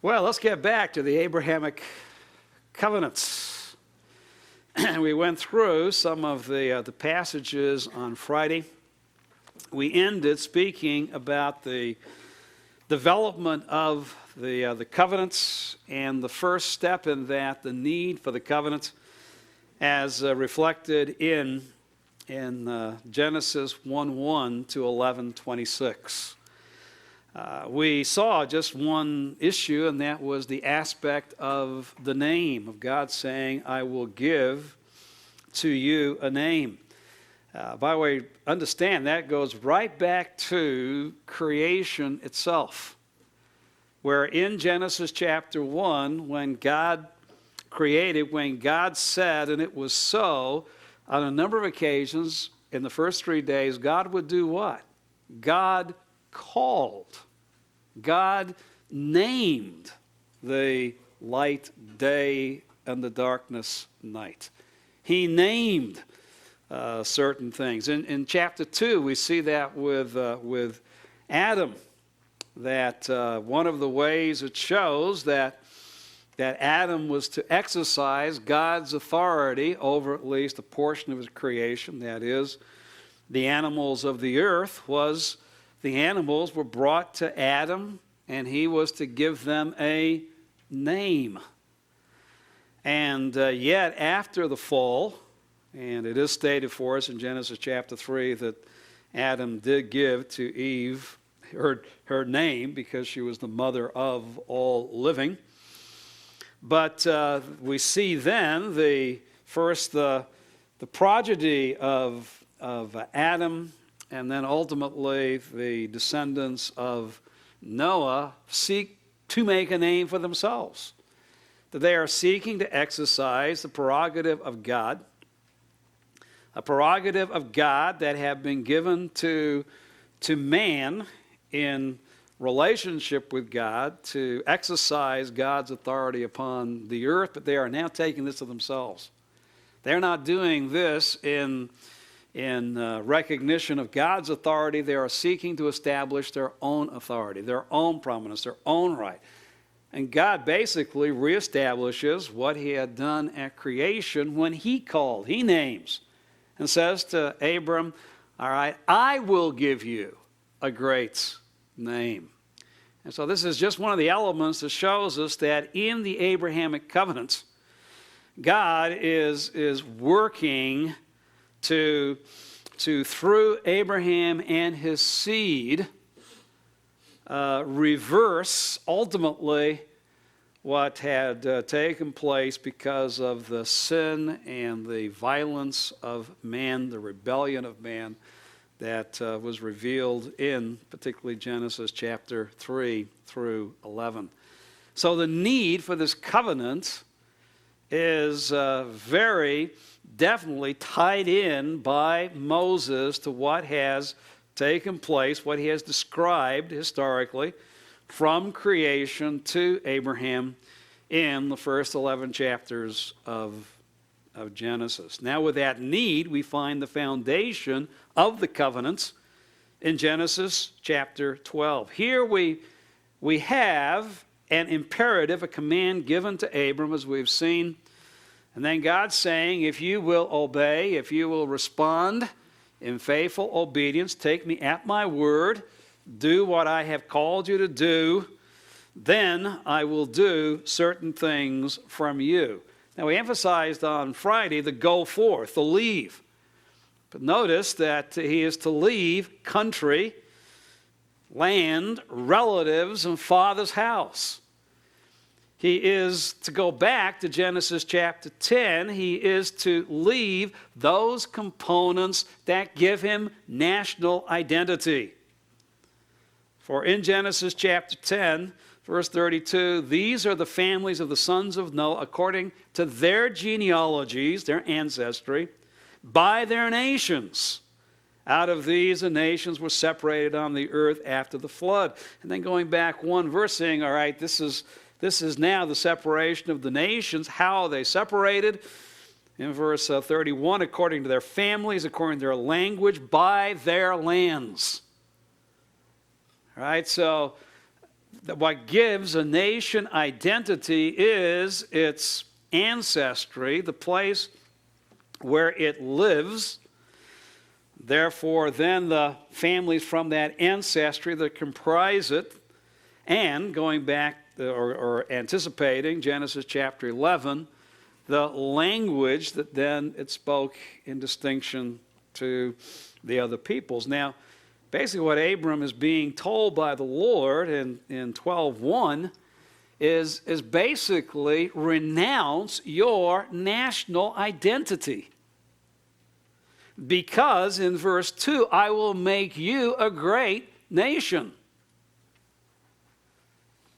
Well, let's get back to the Abrahamic Covenants. We went through some of the passages on Friday. We ended speaking about the development of the covenants, and the first step in that, the need for the covenants, as reflected in Genesis 1:1 to 11:26. We saw just one issue, and that was the aspect of the name of God saying, I will give to you a name. By the way, understand that goes right back to creation itself, where in Genesis chapter 1, when God created, when God said, and it was so, on a number of occasions in the first 3 days, God would do what? God called. God named the light day and the darkness night. He named certain things. In chapter 2, we see that with Adam, that one of the ways it shows that Adam was to exercise God's authority over at least a portion of his creation, that is, the animals of the earth, was the animals were brought to Adam, and he was to give them a name. And yet, after the fall, and it is stated for us in Genesis chapter 3 that Adam did give to Eve her name because she was the mother of all living. But we see then the progeny of Adam, and then ultimately the descendants of Noah seek to make a name for themselves. That they are seeking to exercise the prerogative of God, a prerogative of God that have been given to man in relationship with God to exercise God's authority upon the earth, but they are now taking this to themselves. They're not doing this in recognition of God's authority. They are seeking to establish their own authority, their own prominence, their own right. And God basically reestablishes what he had done at creation when he called, he names, and says to Abram, all right, I will give you a great name. And so this is just one of the elements that shows us that in the Abrahamic covenants, God is working to through Abraham and his seed, reverse ultimately what had taken place because of the sin and the violence of man, the rebellion of man that was revealed in particularly Genesis chapter 3 through 11. So the need for this covenant is very definitely tied in by Moses to what has taken place, what he has described historically from creation to Abraham in the first 11 chapters of Genesis. Now with that need, we find the foundation of the covenants in Genesis chapter 12. Here we have an imperative, a command given to Abram, as we've seen. And then God saying, if you will obey, if you will respond in faithful obedience, take me at my word, do what I have called you to do, then I will do certain things from you. Now we emphasized on Friday the go forth, the leave. But notice that he is to leave country, land, relatives, and father's house. He is to go back to Genesis chapter 10. He is to leave those components that give him national identity. For in Genesis chapter 10, verse 32, these are the families of the sons of Noah according to their genealogies, their ancestry, by their nations. Out of these, the nations were separated on the earth after the flood. And then going back one verse saying, all right, this is now the separation of the nations. How are they separated? In verse 31, according to their families, according to their language, by their lands. All right, so what gives a nation identity is its ancestry, the place where it lives. Therefore, then the families from that ancestry that comprise it, and going back or anticipating Genesis chapter 11, the language that then it spoke in distinction to the other peoples. Now, basically what Abram is being told by the Lord in 12:1 is basically renounce your national identity. Because in verse 2, I will make you a great nation.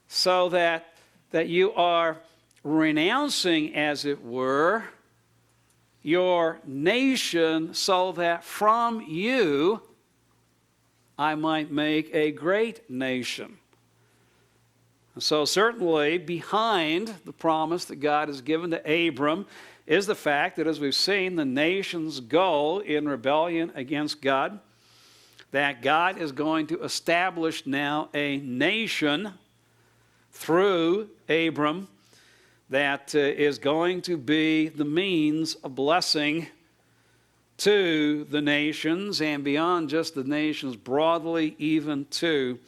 So that you are renouncing, as it were, your nation so that from you I might make a great nation. So certainly behind the promise that God has given to Abram is the fact that, as we've seen, the nations go in rebellion against God, that God is going to establish now a nation through Abram that is going to be the means of blessing to the nations, and beyond just the nations broadly, even to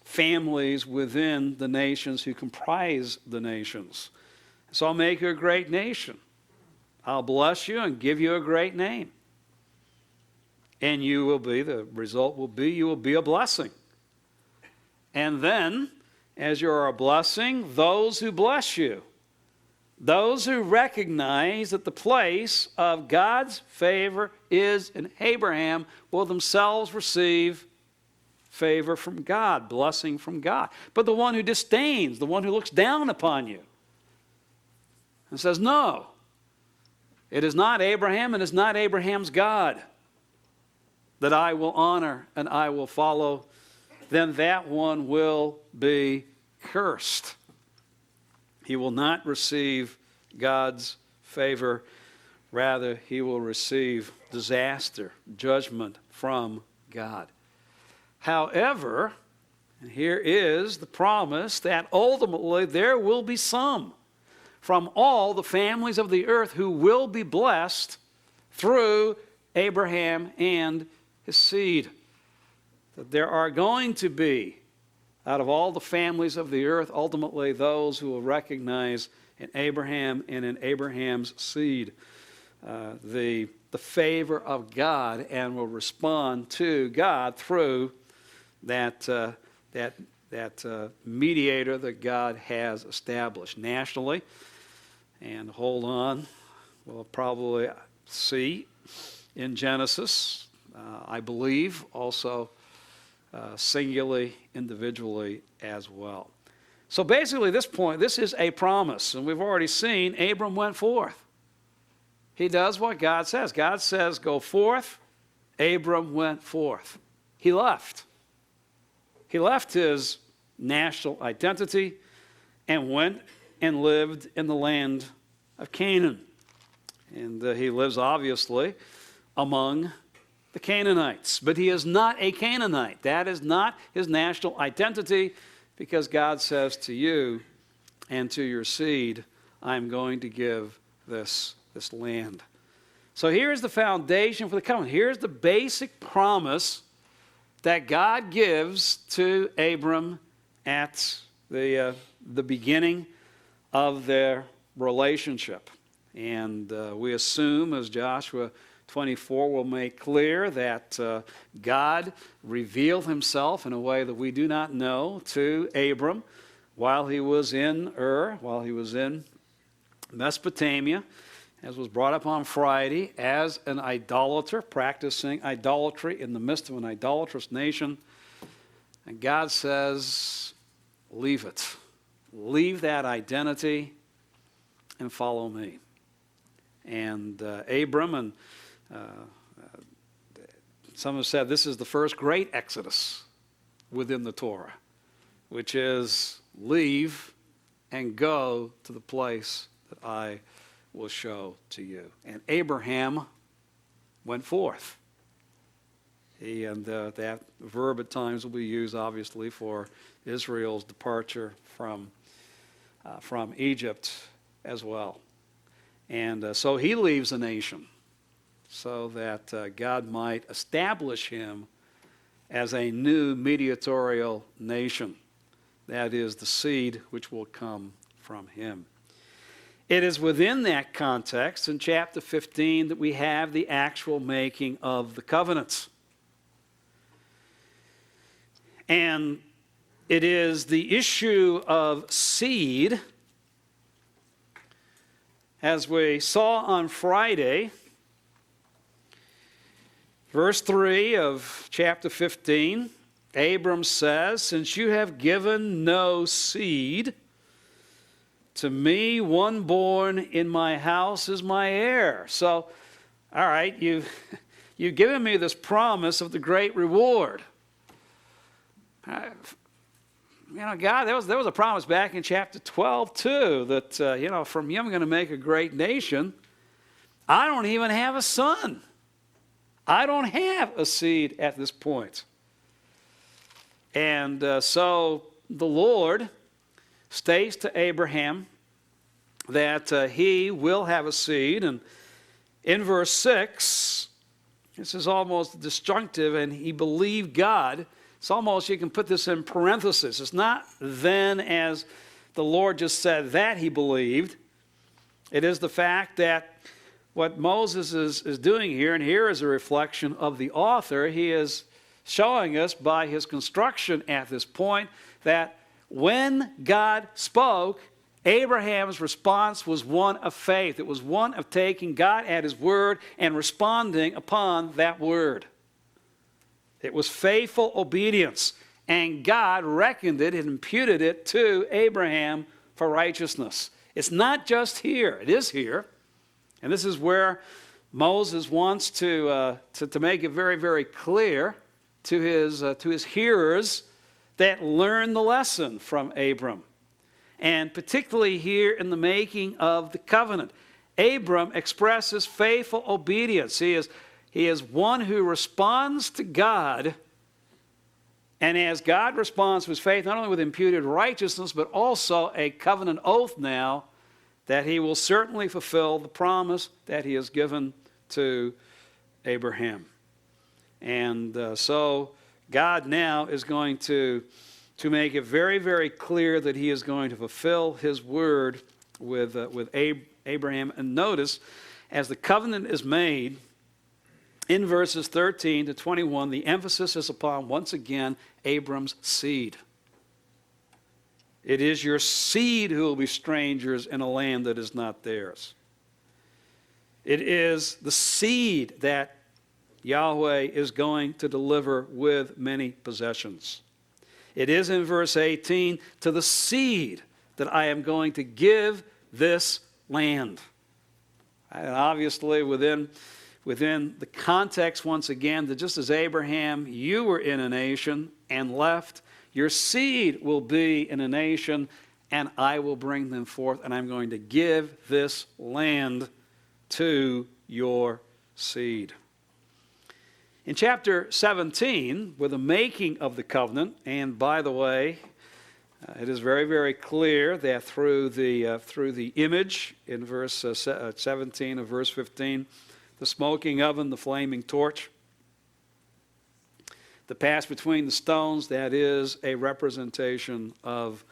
families within the nations who comprise the nations. So I'll make you a great nation. I'll bless you and give you a great name. And you will be, the result will be, you will be a blessing. And then, as you are a blessing, those who bless you, those who recognize that the place of God's favor is in Abraham, will themselves receive favor from God, blessing from God. But the one who disdains, the one who looks down upon you and says, no, it is not Abraham and it's not Abraham's God that I will honor and I will follow, then that one will be cursed. He will not receive God's favor. Rather, he will receive disaster, judgment from God. However, and here is the promise that ultimately there will be some from all the families of the earth who will be blessed through Abraham and his seed. That there are going to be, out of all the families of the earth, ultimately those who will recognize in Abraham and in Abraham's seed the favor of God, and will respond to God through that mediator that God has established nationally. And hold on, we'll probably see in Genesis, I believe, also singularly, individually as well. So basically, this point, this is a promise, and we've already seen Abram went forth. He does what God says. God says, go forth. Abram went forth. He left. He left his national identity and went and lived in the land of Canaan. And he lives, obviously, among the Canaanites. But he is not a Canaanite. That is not his national identity, because God says to you and to your seed, I'm going to give this land. So here's the foundation for the covenant. Here's the basic promise that God gives to Abram at the beginning of their relationship. And we assume, as Joshua 24 will make clear, that God revealed himself in a way that we do not know to Abram while he was in while he was in Mesopotamia, as was brought up on Friday, as an idolater, practicing idolatry in the midst of an idolatrous nation. And God says, leave it. Leave that identity and follow me. And Abram, and some have said this is the first great exodus within the Torah, which is leave and go to the place that I will show to you. And Abraham went forth. And that verb at times will be used, obviously, for Israel's departure from Egypt as well. And so he leaves a nation so that God might establish him as a new mediatorial nation. That is the seed which will come from him. It is within that context, in chapter 15, that we have the actual making of the covenants. And it is the issue of seed, as we saw on Friday, verse 3 of chapter 15, Abram says, "Since you have given no seed, to me one born in my house is my heir." So, all right, you've given me this promise of the great reward. God, there was a promise back in chapter 12 too, that, from you I'm going to make a great nation. I don't even have a son. I don't have a seed at this point. And so the Lord states to Abraham that he will have a seed. And in verse 6, this is almost disjunctive, and he believed God. It's almost, you can put this in parentheses. It's not then as the Lord just said that he believed. It is the fact that what Moses is doing here, and here is a reflection of the author, he is showing us by his construction at this point that when God spoke, Abraham's response was one of faith. It was one of taking God at his word and responding upon that word. It was faithful obedience, and God reckoned it and imputed it to Abraham for righteousness. It's not just here. It is here. And this is where Moses wants to make it very, very clear to his hearers that learn the lesson from Abram. And particularly here in the making of the covenant, Abram expresses faithful obedience. He is one who responds to God, and as God responds with faith, not only with imputed righteousness, but also a covenant oath now that he will certainly fulfill the promise that he has given to Abraham. And so God now is going to make it very, very clear that he is going to fulfill his word with Abraham. And notice, as the covenant is made, in verses 13 to 21, the emphasis is upon, once again, Abram's seed. It is your seed who will be strangers in a land that is not theirs. It is the seed that Yahweh is going to deliver with many possessions. It is in verse 18, to the seed that I am going to give this land. And obviously within the context, once again, that just as Abraham, you were in a nation and left, your seed will be in a nation, and I will bring them forth, and I'm going to give this land to your seed. In chapter 17, with the making of the covenant, and by the way, it is very, very clear that through the image in verse 17 of verse 15, the smoking oven, the flaming torch, the pass between the stones, that is a representation of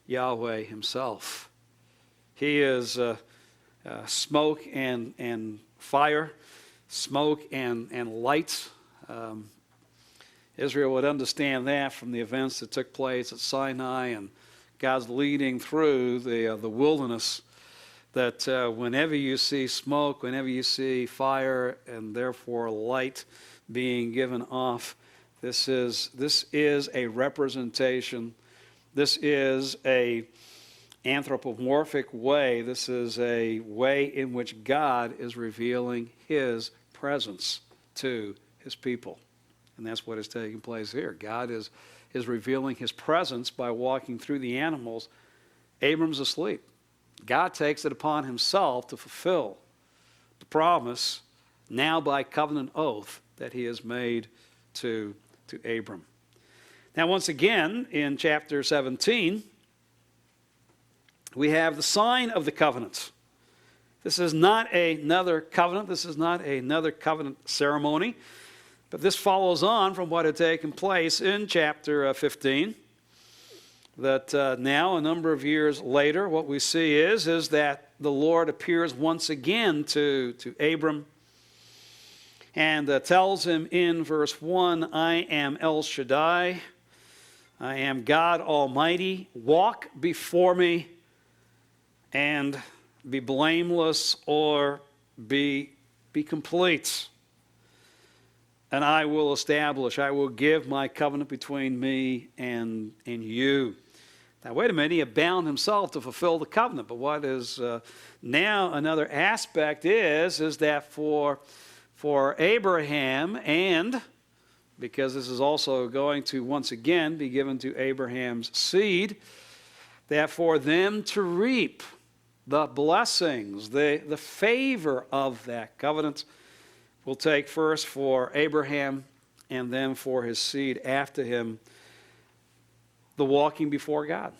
Yahweh himself. He is smoke and fire, smoke and light. Israel would understand that from the events that took place at Sinai and God's leading through the wilderness, that whenever you see smoke, whenever you see fire, and therefore light being given off, this is a representation. This is a anthropomorphic way. This is a way in which God is revealing his presence to his people. And that's what is taking place here. God is revealing his presence by walking through the animals. Abram's asleep. God takes it upon himself to fulfill the promise, now by covenant oath, that he has made to Abram. Now, once again, in chapter 17, we have the sign of the covenant. This is not another covenant. This is not another covenant ceremony. But this follows on from what had taken place in chapter 15. That now, a number of years later, what we see is that the Lord appears once again to Abram and tells him in verse 1, I am El Shaddai, I am God Almighty, walk before me and be blameless or be complete. And I will establish, I will give my covenant between me and you. Now, wait a minute, he had bound himself to fulfill the covenant. But what is now another aspect is that for Abraham, and because this is also going to once again be given to Abraham's seed, that for them to reap the blessings, the favor of that covenant will take first for Abraham and then for his seed after him, the walking before God.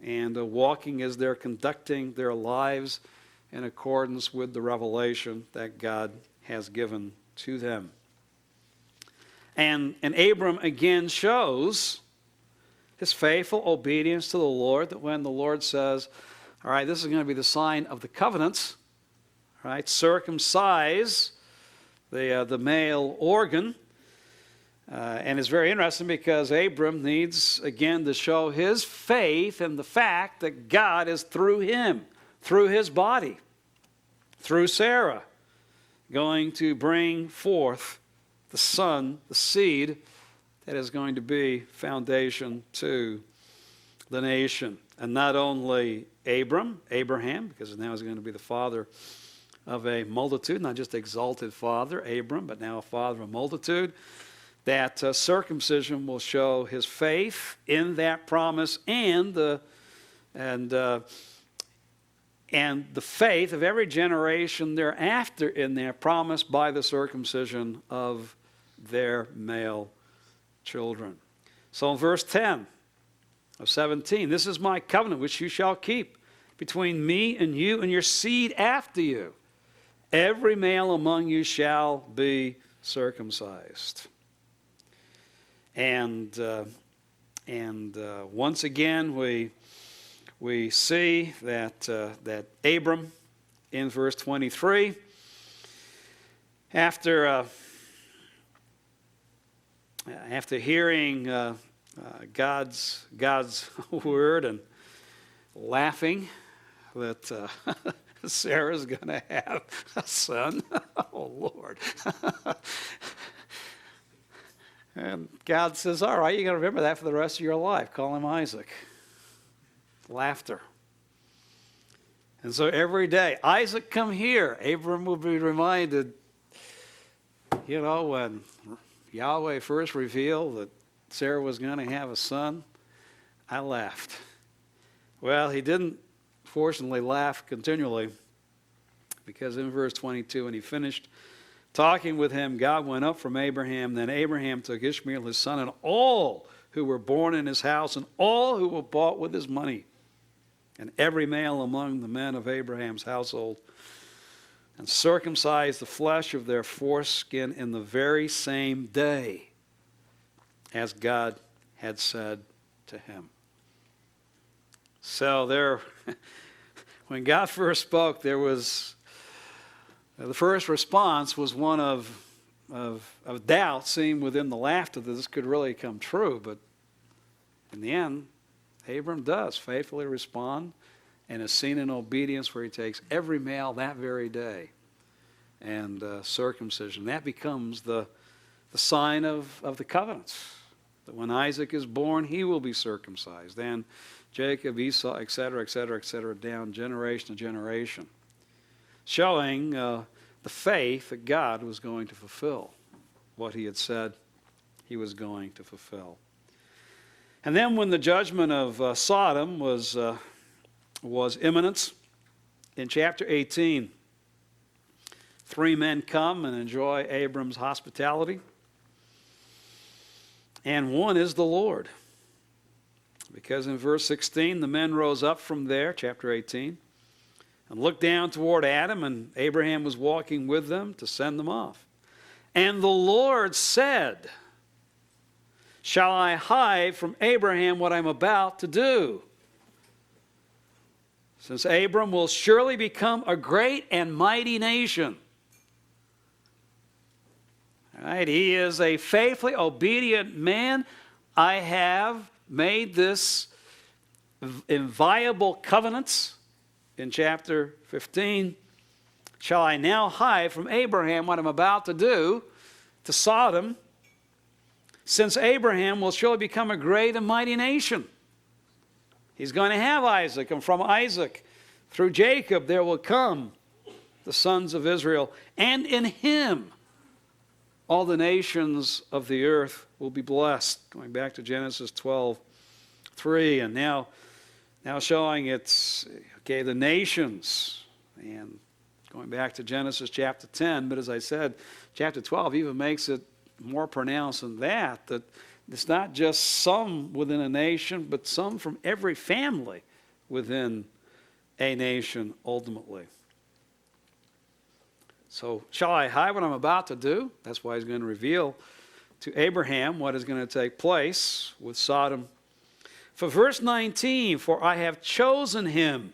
And walking as they're conducting their lives in accordance with the revelation that God has given to them. And Abram again shows his faithful obedience to the Lord, that when the Lord says, all right, this is going to be the sign of the covenants, right? Circumcise the male organ. And it's very interesting because Abram needs, again, to show his faith in the fact that God is through him, through his body, through Sarah, going to bring forth the son, the seed, that is going to be foundation to the nation. And not only Abraham, because now he's going to be the father of a multitude, not just exalted father, Abram, but now a father of a multitude. That circumcision will show his faith in that promise and the faith of every generation thereafter in that promise by the circumcision of their male children. So in verse 10 of 17, this is my covenant which you shall keep between me and you and your seed after you. Every male among you shall be circumcised. And once again, we see that Abram, in verse 23, after hearing God's word and laughing that Sarah's going to have a son, oh Lord. And God says, all right, you're going to remember that for the rest of your life. Call him Isaac. Laughter. And so every day, Isaac, come here. Abram will be reminded, when Yahweh first revealed that Sarah was going to have a son, I laughed. Well, he didn't, fortunately, laugh continually, because in verse 22, when he finished talking with him, God went up from Abraham. Then Abraham took Ishmael his son and all who were born in his house and all who were bought with his money, and every male among the men of Abraham's household, and circumcised the flesh of their foreskin in the very same day as God had said to him. So when God first spoke, there was the first response was one of doubt, seen within the laughter that this could really come true. But in the end, Abram does faithfully respond and is seen in obedience, where he takes every male that very day and circumcision. That becomes the sign of the covenants. That when Isaac is born, he will be circumcised. Then Jacob, Esau, etc., etc., etc., down generation to generation, showing the faith that God was going to fulfill what he had said he was going to fulfill. And then when the judgment of Sodom was imminent, in chapter 18, 3 men come and enjoy Abram's hospitality. and one is the Lord. Because in verse 16, the men rose up from there, chapter 18, and looked down toward Adam, and Abraham was walking with them to send them off. And the Lord said, shall I hide from Abraham what I'm about to do? Since Abram will surely become a great and mighty nation. All right, he is a faithfully obedient man. I have made this inviolable covenants in chapter 15. Shall I now hide from Abraham what I'm about to do to Sodom, since Abraham will surely become a great and mighty nation? He's going to have Isaac, and from Isaac, through Jacob, there will come the sons of Israel, and in him all the nations of the earth will be blessed. Going back to Genesis 12:3, and now showing it's, okay, the nations, and going back to Genesis chapter 10, but as I said, chapter 12 even makes it more pronounced than that it's not just some within a nation, but some from every family within a nation ultimately. So, shall I hide what I'm about to do? That's why he's going to reveal to Abraham what is going to take place with Sodom. For verse 19, for I have chosen him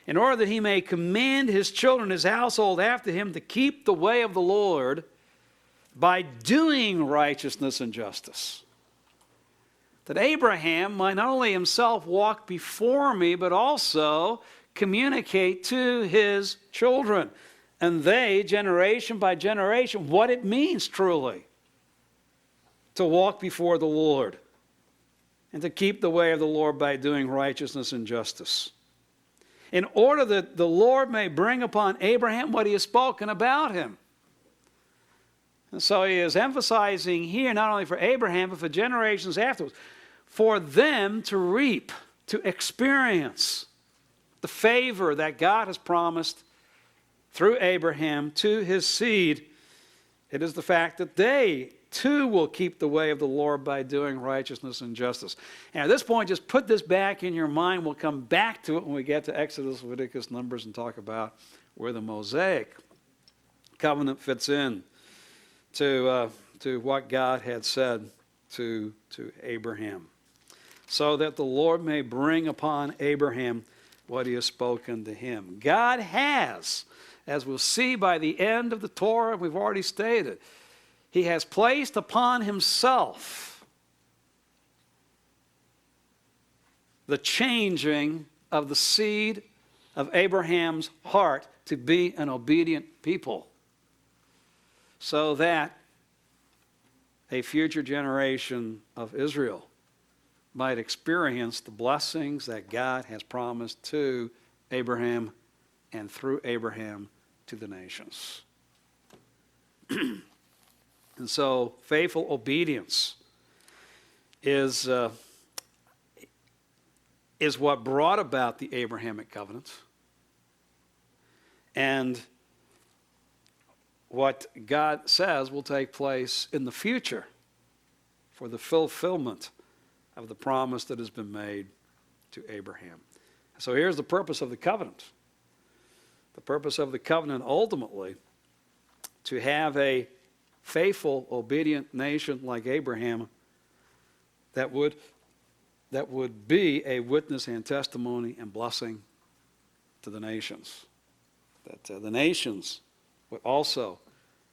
in order that he may command his children, his household after him, to keep the way of the Lord by doing righteousness and justice. That Abraham might not only himself walk before me, but also communicate to his children. And they, generation by generation, what it means truly to walk before the Lord and to keep the way of the Lord by doing righteousness and justice, in order that the Lord may bring upon Abraham what he has spoken about him. And so he is emphasizing here, not only for Abraham, but for generations afterwards, for them to reap, to experience the favor that God has promised through Abraham to his seed. It is the fact that they too will keep the way of the Lord by doing righteousness and justice. And at this point, just put this back in your mind. We'll come back to it when we get to Exodus, Leviticus, Numbers, and talk about where the Mosaic Covenant fits in to what God had said to Abraham. So that the Lord may bring upon Abraham what he has spoken to him. God has, as we'll see by the end of the Torah, we've already stated, he has placed upon himself the changing of the seed of Abraham's heart to be an obedient people, so that a future generation of Israel might experience the blessings that God has promised to Abraham and through Abraham to the nations. And so faithful obedience is what brought about the Abrahamic covenant, and what God says will take place in the future for the fulfillment of the promise that has been made to Abraham. So here's the purpose of the covenant. The purpose of the covenant ultimately to have a faithful, obedient nation like Abraham that would be a witness and testimony and blessing to the nations. That the nations would also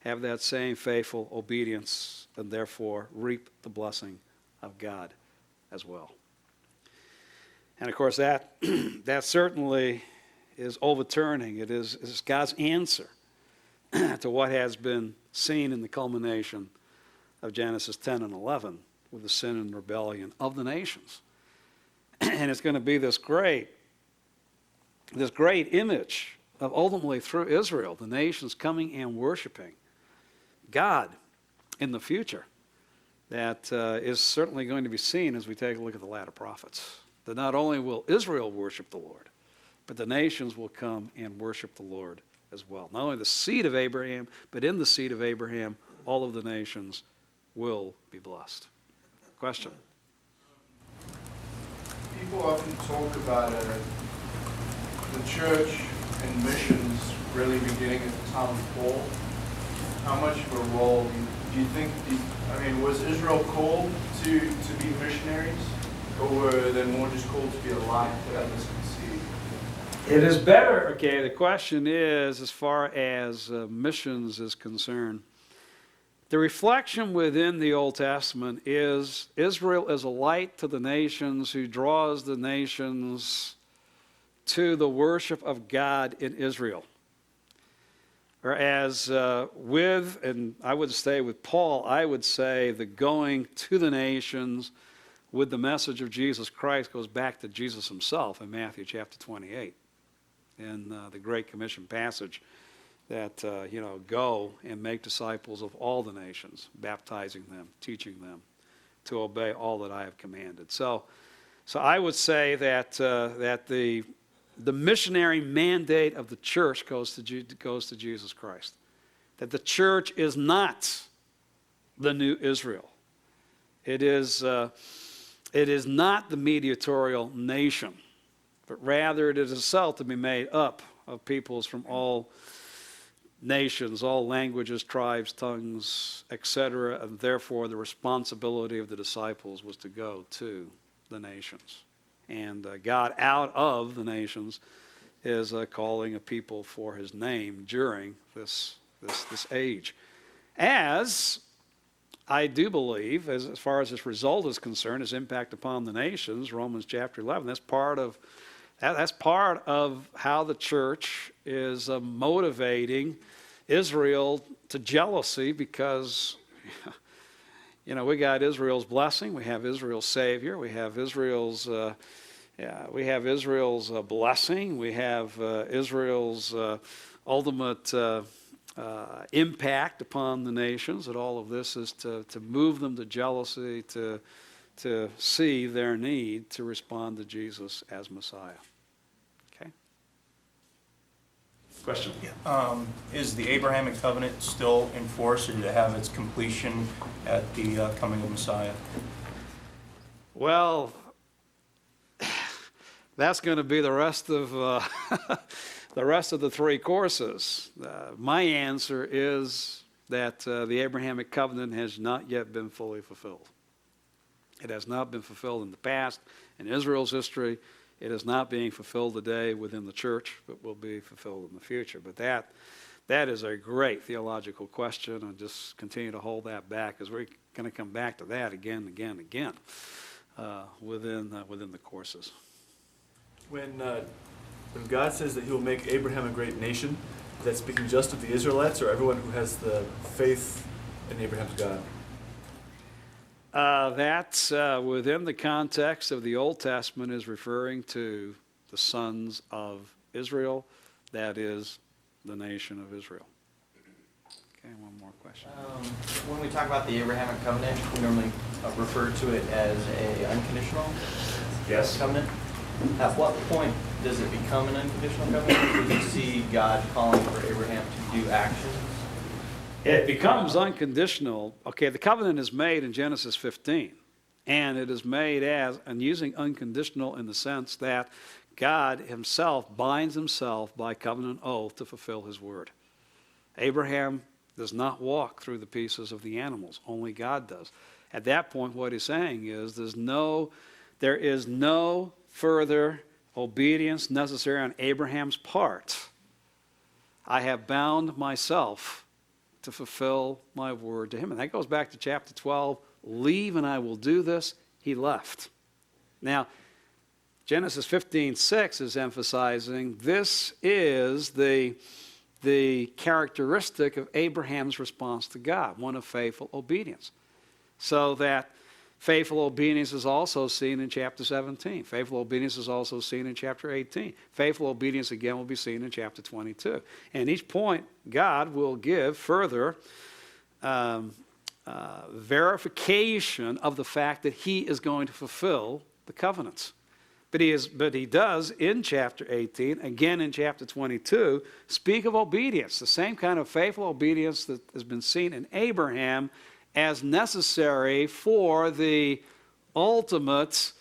have that same faithful obedience and therefore reap the blessing of God as well. And of course that certainly is overturning. It is God's answer to what has been seen in the culmination of Genesis 10 and 11 with the sin and rebellion of the nations. And it's going to be this great image of ultimately through Israel, the nations coming and worshiping God in the future that is certainly going to be seen as we take a look at the latter prophets. That not only will Israel worship the Lord, but the nations will come and worship the Lord as well. Not only the seed of Abraham, but in the seed of Abraham, all of the nations will be blessed. Question? People often talk about the church and missions really beginning at the time of Paul. How much of a role do you think, was Israel called to be missionaries? Or were they more just called to be a light that others can see? It is better. Okay, the question is, as far as missions is concerned, the reflection within the Old Testament is Israel is a light to the nations who draws the nations to the worship of God in Israel. Whereas and I would say with Paul, I would say the going to the nations with the message of Jesus Christ goes back to Jesus himself in Matthew chapter 28 in the Great Commission passage that, go and make disciples of all the nations, baptizing them, teaching them to obey all that I have commanded. So I would say that the missionary mandate of the church goes to Jesus Christ. That the church is not the new Israel. It is not the mediatorial nation, but rather it is itself to be made up of peoples from all nations, all languages, tribes, tongues, etc. And therefore the responsibility of the disciples was to go to the nations. And God out of the nations is calling a people for his name during this age. As I do believe, as far as this result is concerned, his impact upon the nations, Romans chapter 11, that's part of how the church is motivating Israel to jealousy, because we got Israel's blessing, we have Israel's Savior, we have Israel's blessing, we have Israel's ultimate impact upon the nations. That all of this is to move them to jealousy, to see their need to respond to Jesus as Messiah. Okay. Question? Is the Abrahamic covenant still in force, or to have its completion at the coming of Messiah? Well, that's going to be the rest of the three courses. My answer is that the Abrahamic covenant has not yet been fully fulfilled. It has not been fulfilled in the past, in Israel's history. It is not being fulfilled today within the church, but will be fulfilled in the future. But that is a great theological question, and just continue to hold that back, as we're going to come back to that again and again and again within the courses. When God says that he will make Abraham a great nation, is that speaking just of the Israelites or everyone who has the faith in Abraham's God? That's within the context of the Old Testament is referring to the sons of Israel. That is the nation of Israel. Okay, one more question. When we talk about the Abrahamic covenant, we normally refer to it as an unconditional covenant. At what point does it become an unconditional covenant? Do you see God calling for Abraham to do actions? It becomes unconditional. Okay, the covenant is made in Genesis 15, and it is made and using unconditional in the sense that God himself binds himself by covenant oath to fulfill his word. Abraham does not walk through the pieces of the animals. Only God does. At that point, what he's saying is there is no further obedience necessary on Abraham's part. I have bound myself to fulfill my word to him. And that goes back to chapter 12. Leave and I will do this. He left. Now, Genesis 15:6 is emphasizing this is the characteristic of Abraham's response to God, one of faithful obedience. So that faithful obedience is also seen in chapter 17. Faithful obedience is also seen in chapter 18. Faithful obedience again will be seen in chapter 22. And each point, God will give further verification of the fact that he is going to fulfill the covenants. But he does in chapter 18, again in chapter 22, speak of obedience, the same kind of faithful obedience that has been seen in Abraham as necessary for the ultimate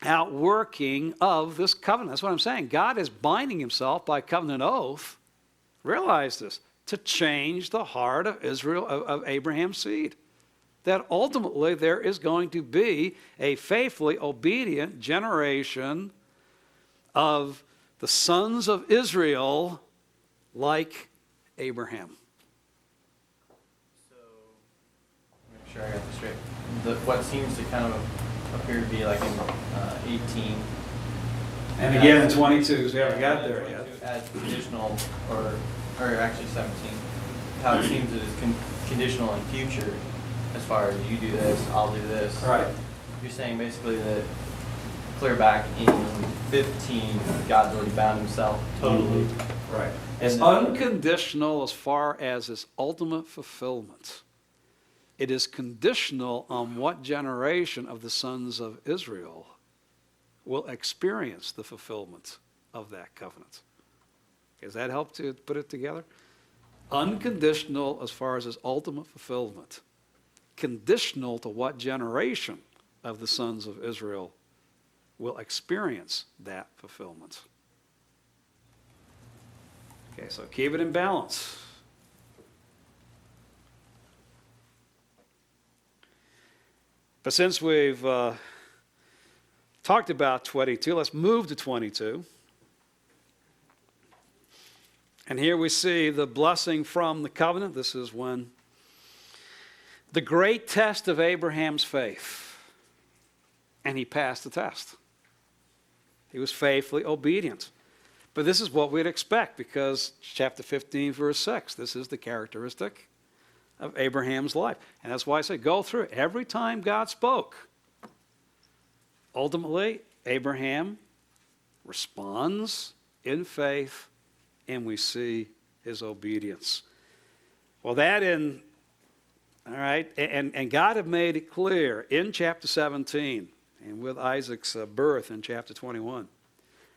outworking of this covenant. That's what I'm saying. God is binding himself by covenant oath, realize this, to change the heart of Israel, of Abraham's seed. That ultimately there is going to be a faithfully obedient generation of the sons of Israel like Abraham. So, make sure I got this straight. What seems to kind of appear to be like in 18. And again in 22, because we haven't got there yet. As conditional, or actually 17, how it seems that it's conditional in future, as far as you do this, I'll do this. Right. You're saying basically that clear back in 15, God's already bound himself totally. Right. And It's unconditional as far as its ultimate fulfillment. It is conditional on what generation of the sons of Israel will experience the fulfillment of that covenant. Does that help to put it together? Unconditional as far as its ultimate fulfillment. Conditional to what generation of the sons of Israel will experience that fulfillment. Okay, so keep it in balance. But since we've talked about 22, let's move to 22. And here we see the blessing from the covenant. This is when the great test of Abraham's faith. And he passed the test. He was faithfully obedient. But this is what we'd expect, because chapter 15, verse 6, this is the characteristic of Abraham's life. And that's why I say go through it. Every time God spoke, ultimately, Abraham responds in faith, and we see his obedience. Well, all right, and God had made it clear in chapter 17, and with Isaac's birth in chapter 21.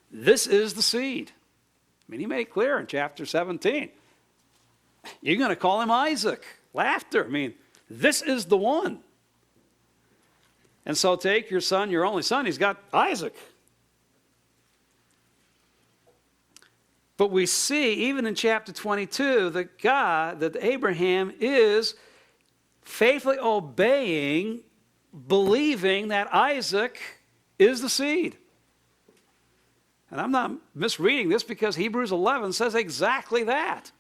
This is the seed. I mean, he made it clear in chapter 17. You're going to call him Isaac. Laughter. I mean, this is the one. And so take your son, your only son. He's got Isaac. But we see, even in chapter 22, that Abraham is faithfully obeying, believing that Isaac is the seed. And I'm not misreading this, because Hebrews 11 says exactly that.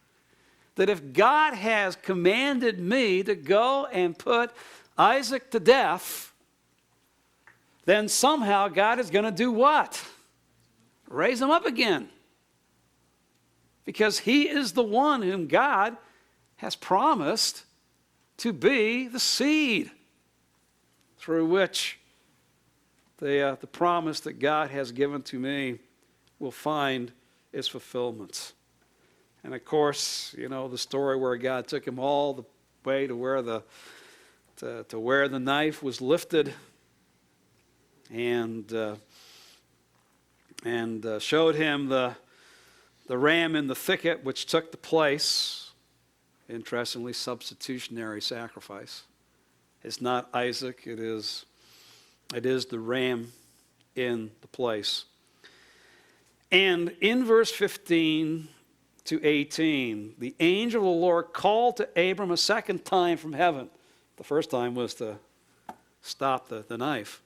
That if God has commanded me to go and put Isaac to death, then somehow God is going to do what? Raise him up again. Because he is the one whom God has promised to be the seed through which the promise that God has given to me will find its fulfillment. And of course, you know the story where God took him all the way to where the knife was lifted, and showed him the ram in the thicket, which took the place. Interestingly, substitutionary sacrifice. It's not Isaac, it is the ram in the place. And in verse 15 to 18, the angel of the Lord called to Abram a second time from heaven. The first time was to stop the knife.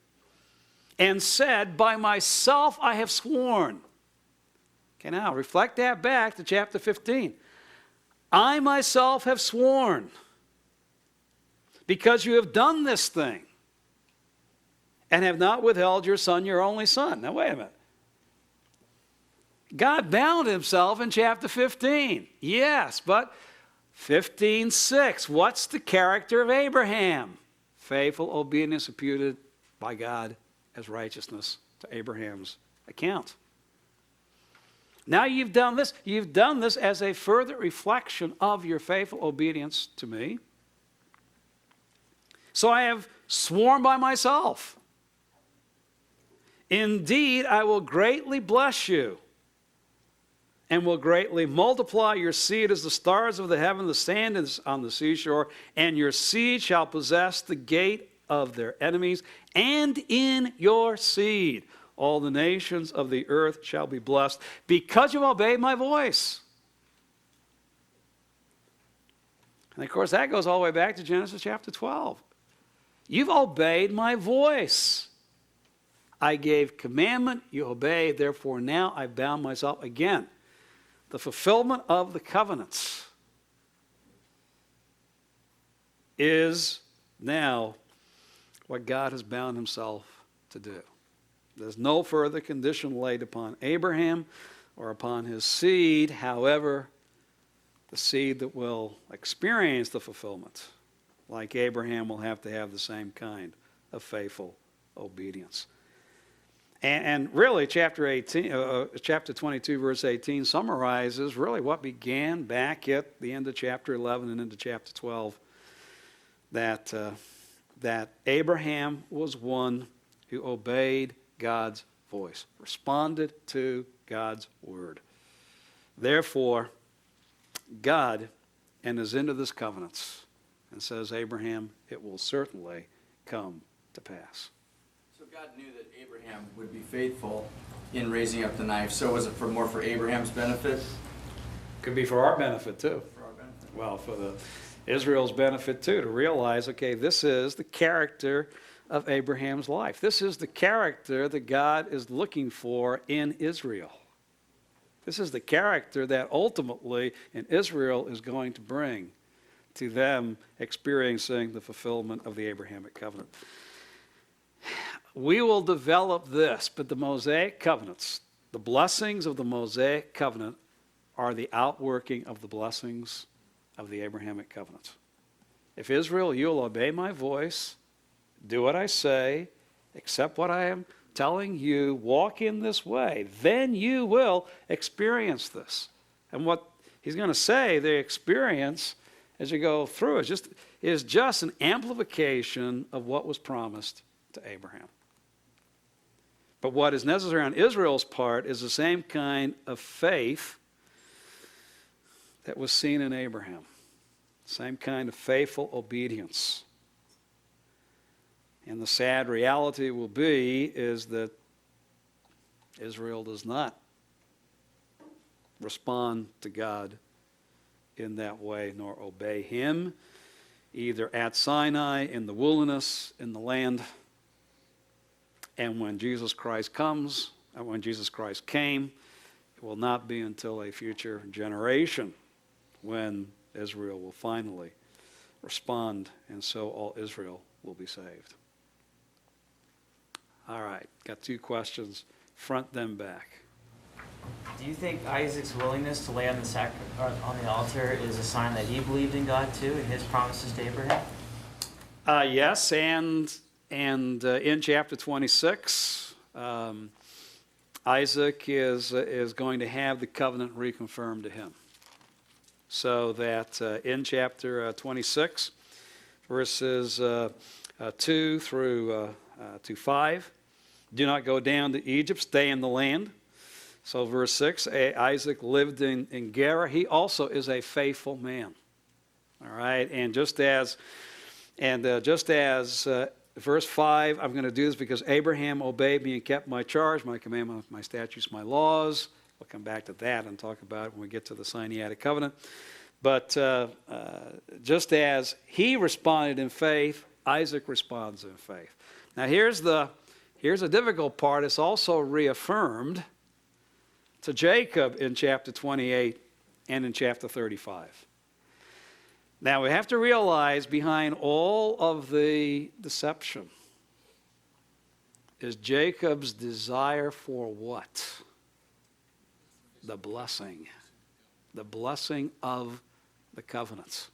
And said, by myself I have sworn. Okay, now reflect that back to chapter 15. I myself have sworn, because you have done this thing and have not withheld your son, your only son. Now, wait a minute. God bound himself in chapter 15. Yes, but 15:6, what's the character of Abraham? Faithful obedience imputed by God as righteousness to Abraham's account. Now you've done this. You've done this as a further reflection of your faithful obedience to me. So I have sworn by myself. Indeed, I will greatly bless you, and will greatly multiply. Your seed as the stars of the heaven, the sand is on the seashore, and your seed shall possess the gate of their enemies, and in your seed all the nations of the earth shall be blessed, because you obeyed my voice. And of course, that goes all the way back to Genesis chapter 12. You've obeyed my voice. I gave commandment, you obeyed, therefore now I bound myself again. The fulfillment of the covenants is now what God has bound himself to do. There's no further condition laid upon Abraham or upon his seed. However, the seed that will experience the fulfillment, like Abraham, will have to have the same kind of faithful obedience. And really, chapter 22, verse 18, summarizes really what began back at the end of chapter 11 and into chapter 12, that Abraham was one who obeyed God's voice, responded to God's word. Therefore, God enters into this covenant and says, Abraham, it will certainly come to pass. So God knew that Abraham would be faithful in raising up the knife. So was it more for Abraham's benefit? Could be for our benefit too. For our benefit. Well, for Israel's benefit too, to realize, okay, this is the character of Abraham's life. This is the character that God is looking for in Israel. This is the character that ultimately in Israel is going to bring to them experiencing the fulfillment of the Abrahamic covenant. We will develop this, but the Mosaic covenants, the blessings of the Mosaic covenant, are the outworking of the blessings of the Abrahamic covenant. If Israel, you'll obey my voice, do what I say, accept what I am telling you, walk in this way, then you will experience this. And what he's going to say, the experience as you go through is just an amplification of what was promised to Abraham. But what is necessary on Israel's part is the same kind of faith that was seen in Abraham. Same kind of faithful obedience. And the sad reality will be is that Israel does not respond to God in that way, nor obey him, either at Sinai, in the wilderness, in the land. And when Jesus Christ comes, and when Jesus Christ came, it will not be until a future generation when Israel will finally respond, and so all Israel will be saved. All right, got two questions, front then back. Do you think Isaac's willingness to lay on the altar is a sign that he believed in God too, and his promises to Abraham? Yes, and in chapter 26, Isaac is going to have the covenant reconfirmed to him. So that in chapter 26, verses 2 through 5, do not go down to Egypt, stay in the land. So verse 6, Isaac lived in Gerar. He also is a faithful man. All right, and just as verse 5, I'm going to do this because Abraham obeyed me and kept my charge, my commandments, my statutes, my laws. We'll come back to that and talk about it when we get to the Sinaitic covenant. But just as he responded in faith, Isaac responds in faith. Now here's a difficult part. It's also reaffirmed to Jacob in chapter 28 and in chapter 35. Now we have to realize behind all of the deception is Jacob's desire for what? The blessing. The blessing of the covenants.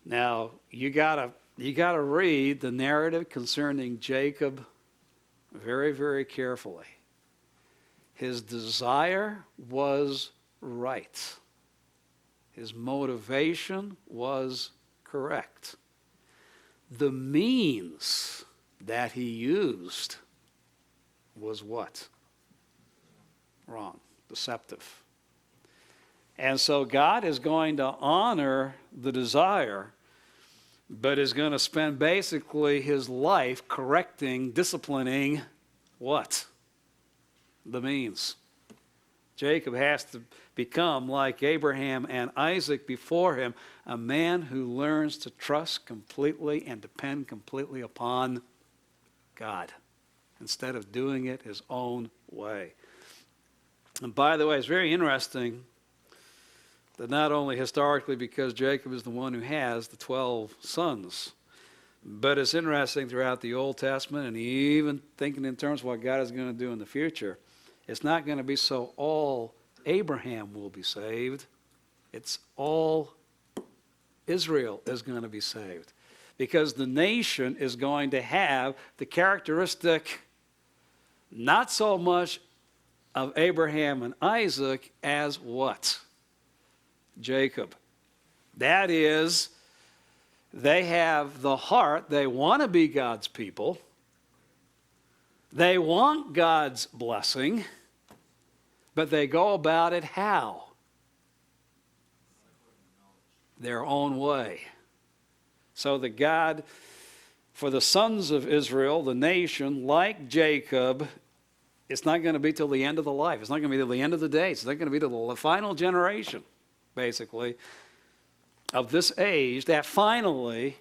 Now you gotta read the narrative concerning Jacob very, very carefully. His desire was right. His motivation was correct. The means that he used was what? Wrong. deceptive. And so God is going to honor the desire, but is going to spend basically his life correcting, disciplining what? The means. Jacob has to become like Abraham and Isaac before him, a man who learns to trust completely and depend completely upon God instead of doing it his own way. And by the way, it's very interesting that not only historically, because Jacob is the one who has the 12 sons, but it's interesting throughout the Old Testament, and even thinking in terms of what God is going to do in the future, it's not going to be so all Abraham will be saved. It's all Israel is going to be saved. Because the nation is going to have the characteristic not so much of Abraham and Isaac as what? Jacob. That is, they have the heart, they want to be God's people, they want God's blessing, but they go about it how? Their own way. So that God, for the sons of Israel, the nation, like Jacob, it's not going to be till the end of the life. It's not going to be till the end of the days. It's not going to be till the final generation, basically, of this age, that finally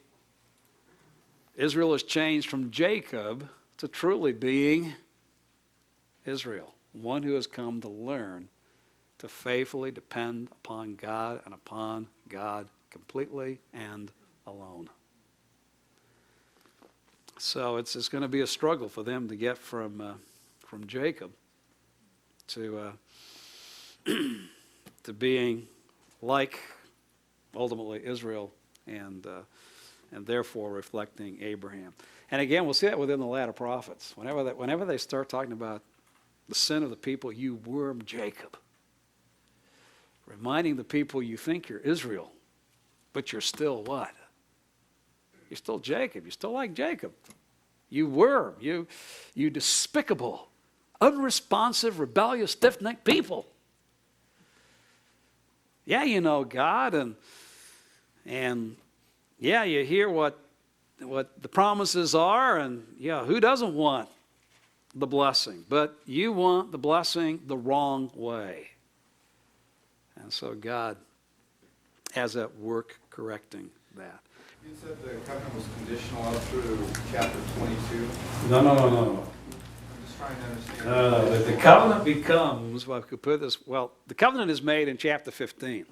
Israel is changed from Jacob to truly being Israel, one who has come to learn to faithfully depend upon God and upon God completely and alone. So it's going to be a struggle for them to get from Jacob to to being like ultimately Israel and therefore reflecting Abraham. And again, we'll see that within the latter prophets. Whenever they start talking about the sin of the people, you worm Jacob, reminding the people you think you're Israel, but you're still what? You're still Jacob. You're still like Jacob. You worm. You despicable, unresponsive, rebellious, stiff-necked people. Yeah, you know God, and yeah, you hear what the promises are, and yeah, who doesn't want the blessing? But you want the blessing the wrong way. And so God has at work correcting that. You said the covenant was conditional up through chapter 22. No. I'm just trying to understand. But the covenant becomes, well, I could put this, well, the covenant is made in chapter 15.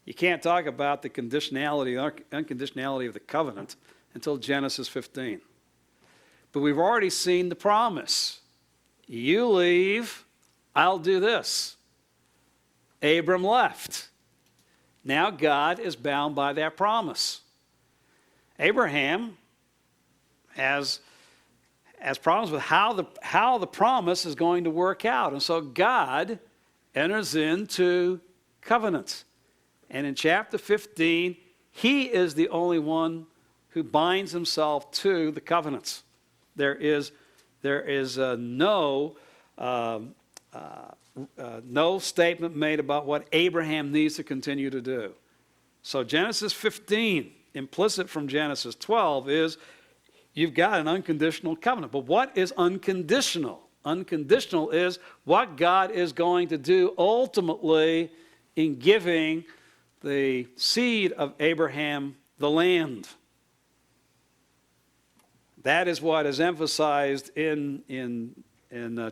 You can't talk about the conditionality, unconditionality of the covenant until Genesis 15. But we've already seen the promise. You leave, I'll do this. Abram left. Now God is bound by that promise. Abraham has problems with how the promise is going to work out. And so God enters into covenants. And in chapter 15, he is the only one who binds himself to the covenants. There is no statement made about what Abraham needs to continue to do. So Genesis 15, implicit from Genesis 12, is you've got an unconditional covenant. But what is unconditional? Unconditional is what God is going to do ultimately in giving the seed of Abraham the land. That is what is emphasized in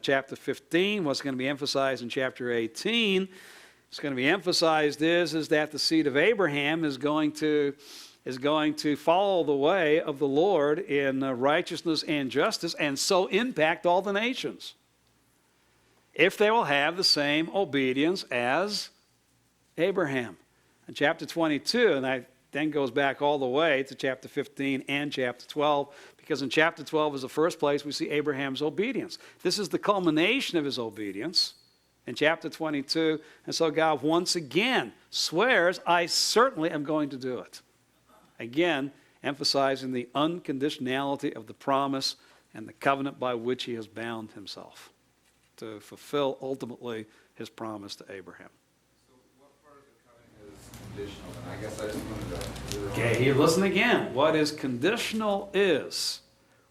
chapter 15. What's going to be emphasized in chapter 18? What's going to be emphasized is that the seed of Abraham is going to follow the way of the Lord in righteousness and justice, and so impact all the nations, if they will have the same obedience as Abraham. In chapter 22, and that then goes back all the way to chapter 15 and chapter 12, because in chapter 12 is the first place we see Abraham's obedience. This is the culmination of his obedience in chapter 22, and so God once again swears, I certainly am going to do it. Again, emphasizing the unconditionality of the promise and the covenant by which he has bound himself. to fulfill ultimately his promise to Abraham. So what part of the covenant is conditional? And I guess I just wanted to. Okay, here, listen again. What is conditional is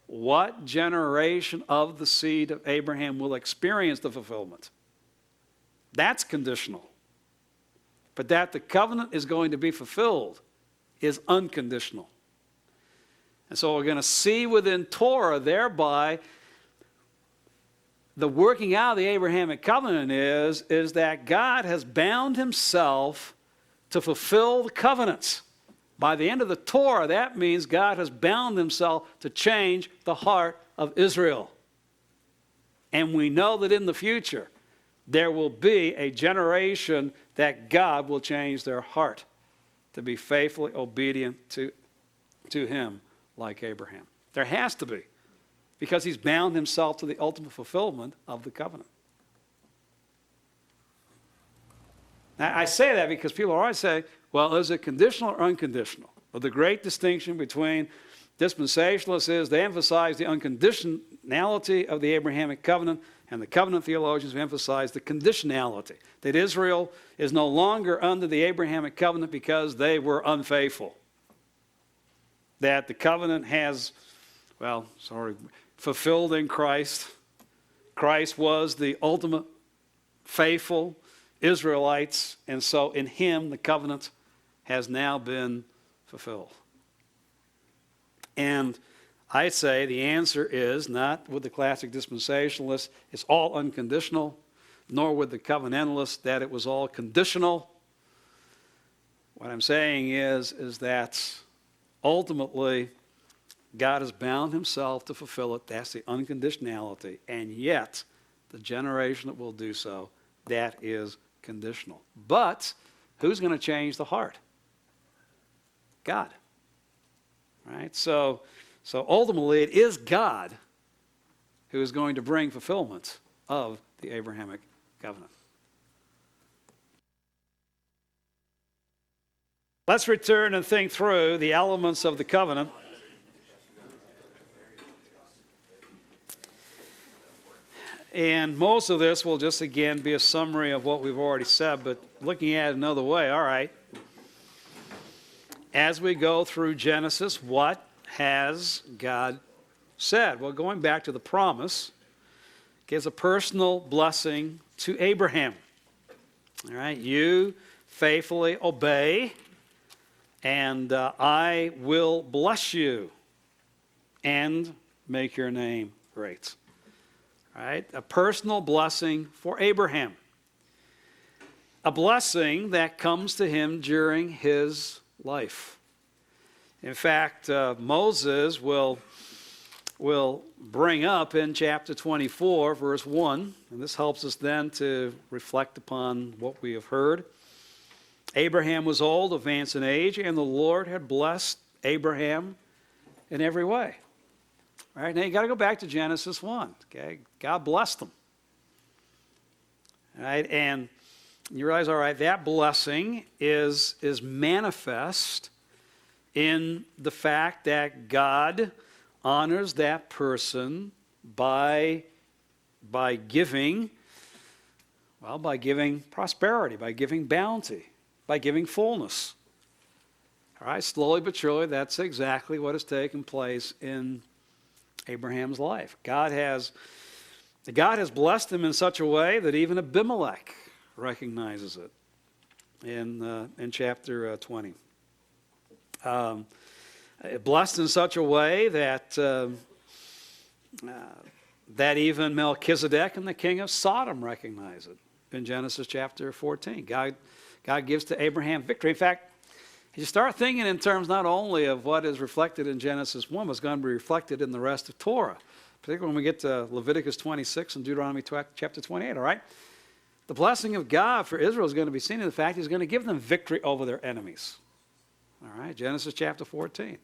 what generation of the seed of Abraham will experience the fulfillment. That's conditional. But that the covenant is going to be fulfilled is unconditional. And so we're going to see within Torah, thereby, the working out of the Abrahamic covenant is that God has bound himself to fulfill the covenants. By the end of the Torah, that means God has bound himself to change the heart of Israel. And we know that in the future, there will be a generation that God will change their heart to be faithfully obedient to him like Abraham. There has to be, because he's bound himself to the ultimate fulfillment of the covenant. Now, I say that because people always say, well, is it conditional or unconditional? Well, the great distinction between dispensationalists is they emphasize the unconditionality of the Abrahamic covenant, and the covenant theologians emphasize the conditionality, that Israel is no longer under the Abrahamic covenant because they were unfaithful. That the covenant has, fulfilled in Christ. Christ was the ultimate faithful Israelites, and so in him the covenant has now been fulfilled. And I say the answer is not with the classic dispensationalists, it's all unconditional, nor with the covenantalists that it was all conditional. What I'm saying is that ultimately God has bound himself to fulfill it. That's the unconditionality. And yet, the generation that will do so, that is conditional. But who's going to change the heart? God. Right? So ultimately, it is God who is going to bring fulfillment of the Abrahamic covenant. Let's return and think through the elements of the covenant. And most of this will just, again, be a summary of what we've already said, but looking at it another way, all right. As we go through Genesis, what has God said? Well, going back to the promise, gives a personal blessing to Abraham. All right, you faithfully obey, and I will bless you and make your name great. All right, a personal blessing for Abraham. A blessing that comes to him during his life. In fact, Moses will bring up in chapter 24, verse 1, and this helps us then to reflect upon what we have heard. Abraham was old, advanced in age, and the Lord had blessed Abraham in every way. All right, now you got to go back to Genesis 1. Okay, God blessed them. All right, and you realize, all right, that blessing is manifest in the fact that God honors that person by giving prosperity, by giving bounty, by giving fullness. All right, slowly but surely, that's exactly what has taken place in Abraham's life. God has blessed him in such a way that even Abimelech recognizes it in chapter 20. Blessed in such a way that even Melchizedek and the king of Sodom recognize it in Genesis chapter 14. God gives to Abraham victory. In fact, you start thinking in terms not only of what is reflected in Genesis 1, what's going to be reflected in the rest of Torah, particularly when we get to Leviticus 26 and Deuteronomy chapter 28, all right? The blessing of God for Israel is going to be seen in the fact he's going to give them victory over their enemies. All right, Genesis chapter 14.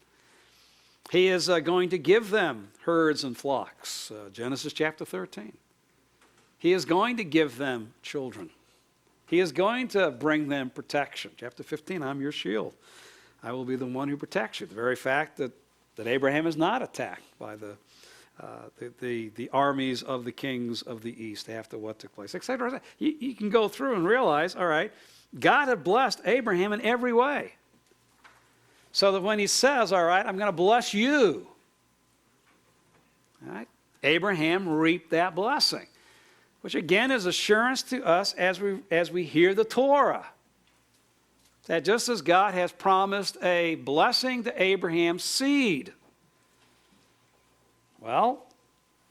He is going to give them herds and flocks. Genesis chapter 13. He is going to give them children. He is going to bring them protection. Chapter 15, I'm your shield. I will be the one who protects you. The very fact that Abraham is not attacked by the armies of the kings of the east after what took place, etc. You can go through and realize, all right, God had blessed Abraham in every way. So that when he says, all right, I'm going to bless you, all right, Abraham reaped that blessing, which again is assurance to us as we hear the Torah. That just as God has promised a blessing to Abraham's seed, well,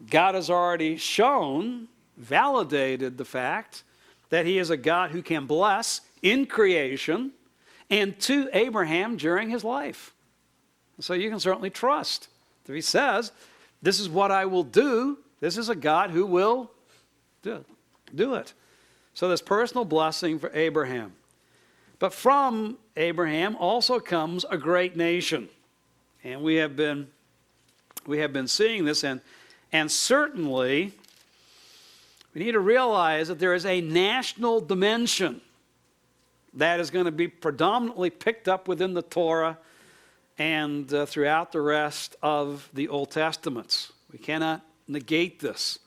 God has already shown, validated the fact that he is a God who can bless in creation and to Abraham during his life. So you can certainly trust. If he says, this is what I will do, this is a God who will do it. So there's personal blessing for Abraham. But from Abraham also comes a great nation. And we have been seeing this, and certainly we need to realize that there is a national dimension that is going to be predominantly picked up within the Torah and throughout the rest of the Old Testaments. We cannot negate this.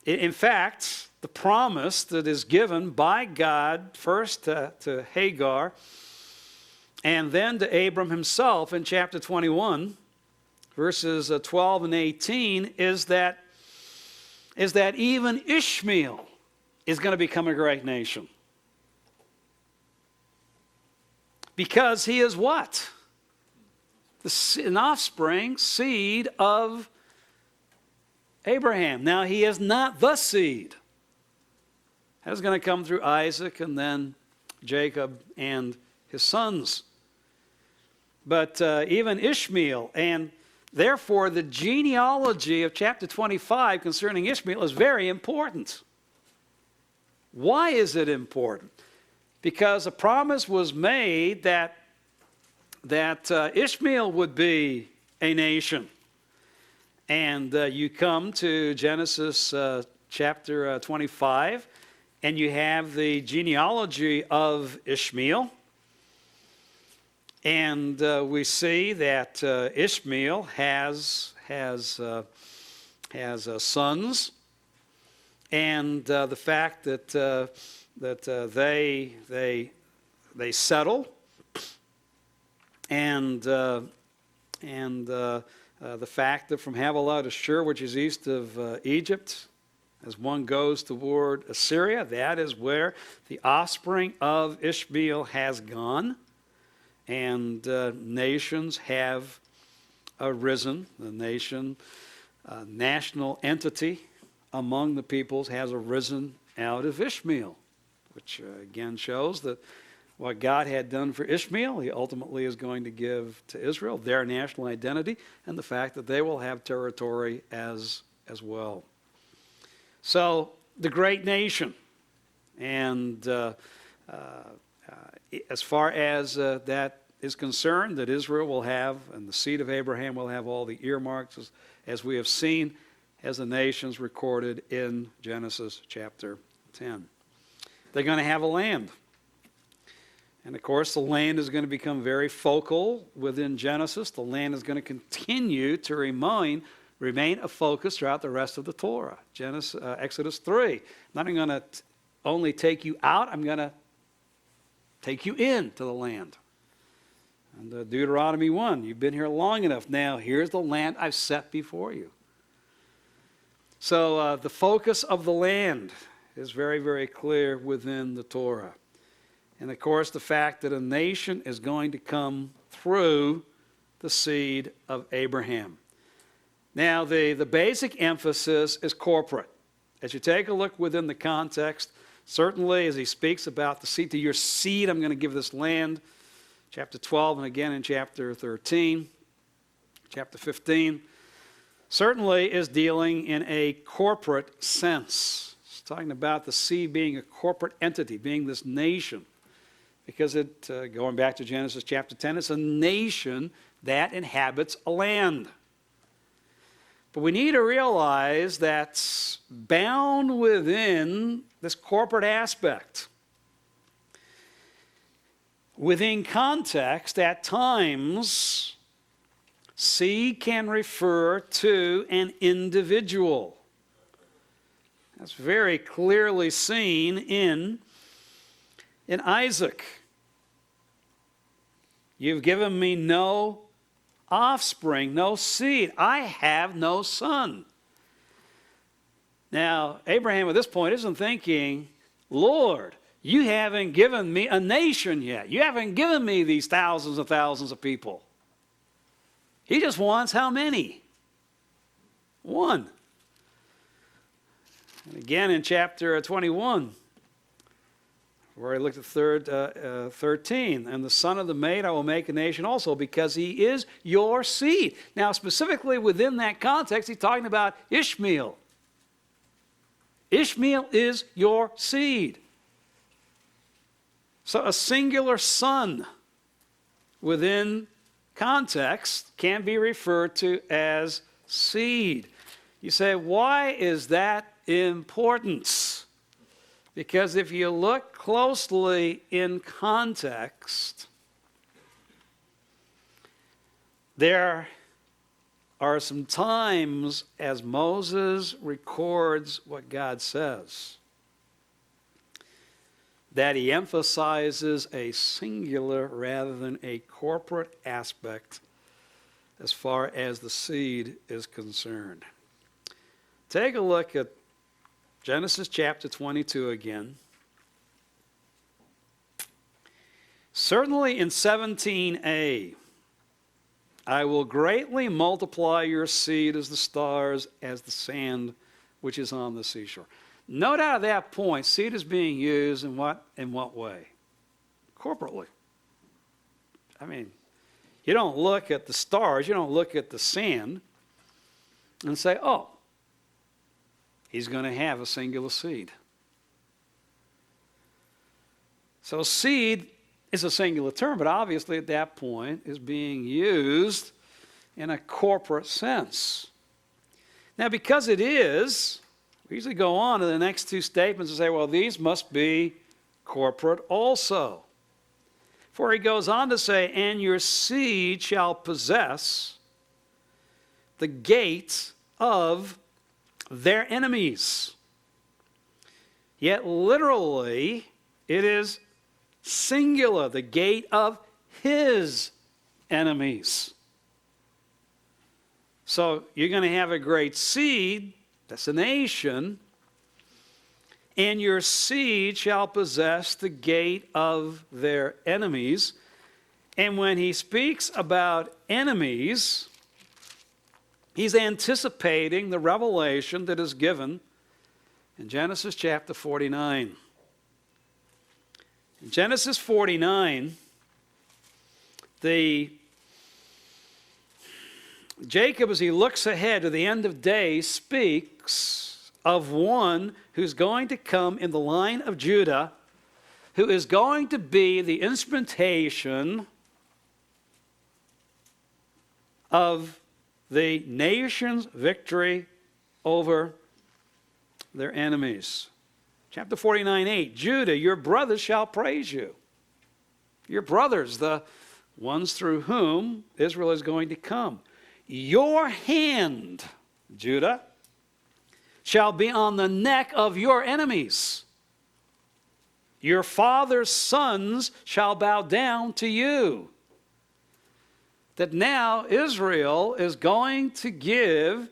In fact, the promise that is given by God first to Hagar and then to Abram himself in chapter 21, verses 12 and 18, is that even Ishmael is going to become a great nation. Because he is what? An offspring, seed of Abraham. Now, he is not the seed. That is going to come through Isaac and then Jacob and his sons. But even Ishmael, and therefore the genealogy of chapter 25 concerning Ishmael is very important. Why is it important? Because a promise was made that Ishmael would be a nation. And you come to Genesis chapter 25, and you have the genealogy of Ishmael. And we see that Ishmael has sons, and the fact that they settle, and the fact that from Havilah to Shur, which is east of Egypt, as one goes toward Assyria, that is where the offspring of Ishmael has gone, and nations have arisen. The national entity among the peoples has arisen out of Ishmael, which again shows that what God had done for Ishmael, he ultimately is going to give to Israel, their national identity, and the fact that they will have territory as well. So, the great nation, and as far as that is concerned, that Israel will have, and the seed of Abraham will have all the earmarks, as we have seen, as the nations recorded in Genesis chapter 10. They're going to have a land. And of course, the land is going to become very focal within Genesis. The land is going to continue to remain a focus throughout the rest of the Torah. Exodus 3. I'm not going to only take you out, I'm going to take you into the land. And Deuteronomy 1, you've been here long enough. Now, here's the land I've set before you. So the focus of the land is very, very clear within the Torah. And of course, the fact that a nation is going to come through the seed of Abraham. Now, the basic emphasis is corporate. As you take a look within the context, certainly as he speaks about the seed, to your seed I'm going to give this land, chapter 12 and again in chapter 13, chapter 15, certainly is dealing in a corporate sense. It's talking about the seed being a corporate entity, being this nation. Because going back to Genesis chapter 10, it's a nation that inhabits a land. But we need to realize that bound within this corporate aspect, within context, at times, Seed can refer to an individual. That's very clearly seen in Isaac. You've given me no offspring, no seed. I have no son. Now, Abraham at this point isn't thinking, Lord, you haven't given me a nation yet. You haven't given me these thousands and thousands of people. He just wants how many? One. And again in chapter 21, where I looked at 13, and the son of the maid I will make a nation also, because he is your seed. Now, specifically within that context, he's talking about Ishmael. Ishmael is your seed. So a singular son within context can be referred to as seed. You say, why is that important? Because if you look closely in context, there are some times as Moses records what God says that he emphasizes a singular rather than a corporate aspect as far as the seed is concerned. Take a look at Genesis chapter 22 again. Certainly in 17a, I will greatly multiply your seed as the stars, as the sand which is on the seashore. Note out at that point, seed is being used in what way? Corporately. I mean, you don't look at the stars, you don't look at the sand and say, oh, he's going to have a singular seed. So seed is a singular term, but obviously at that point is being used in a corporate sense. Now, because it is, we usually go on to the next two statements and say, well, these must be corporate also. For he goes on to say, and your seed shall possess the gate of their enemies. Yet literally, it is singular, the gate of his enemies. So you're going to have a great seed, that's a nation, and your seed shall possess the gate of their enemies. And when he speaks about enemies, he's anticipating the revelation that is given in Genesis chapter 49. In Genesis 49, Jacob, as he looks ahead to the end of days, speaks of one who's going to come in the line of Judah, who is going to be the instrumentation of the nation's victory over their enemies. Chapter 49:8, Judah, your brothers shall praise you. Your brothers, the ones through whom Israel is going to come. Your hand, Judah, shall be on the neck of your enemies. Your father's sons shall bow down to you. That now Israel is going to give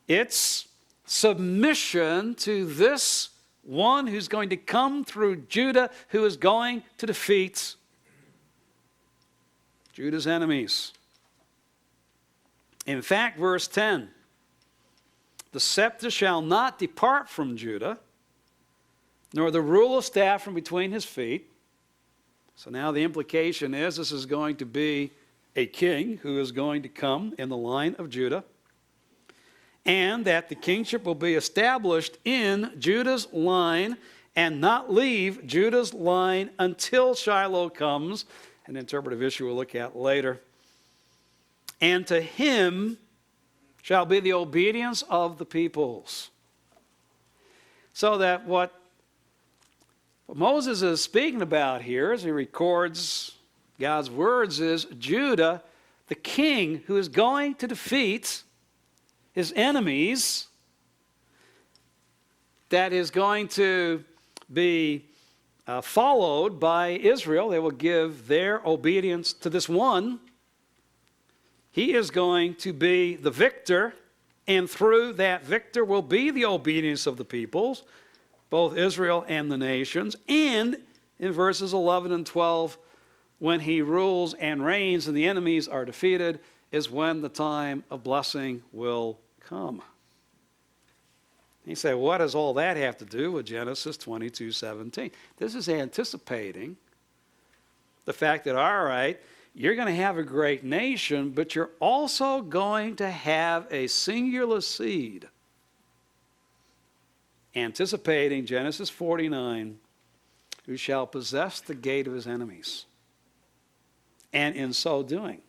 its submission to this one who's going to come through Judah, who is going to defeat Judah's enemies. In fact, verse 10, the scepter shall not depart from Judah, nor the rule of staff from between his feet. So now the implication is this is going to be a king who is going to come in the line of Judah, and that the kingship will be established in Judah's line and not leave Judah's line until Shiloh comes, an interpretive issue we'll look at later. And to him shall be the obedience of the peoples. So that what Moses is speaking about here as he records God's words is Judah the king who is going to defeat his enemies, that is going to be followed by Israel. They will give their obedience to this one. He is going to be the victor, and through that victor will be the obedience of the peoples, both Israel and the nations. And in verses 11 and 12, when he rules and reigns and the enemies are defeated, is when the time of blessing will come. You say, what does all that have to do with Genesis 22:17? This is anticipating the fact that, all right, you're going to have a great nation, but you're also going to have a singular seed. Anticipating Genesis 49, who shall possess the gate of his enemies. And in so doing,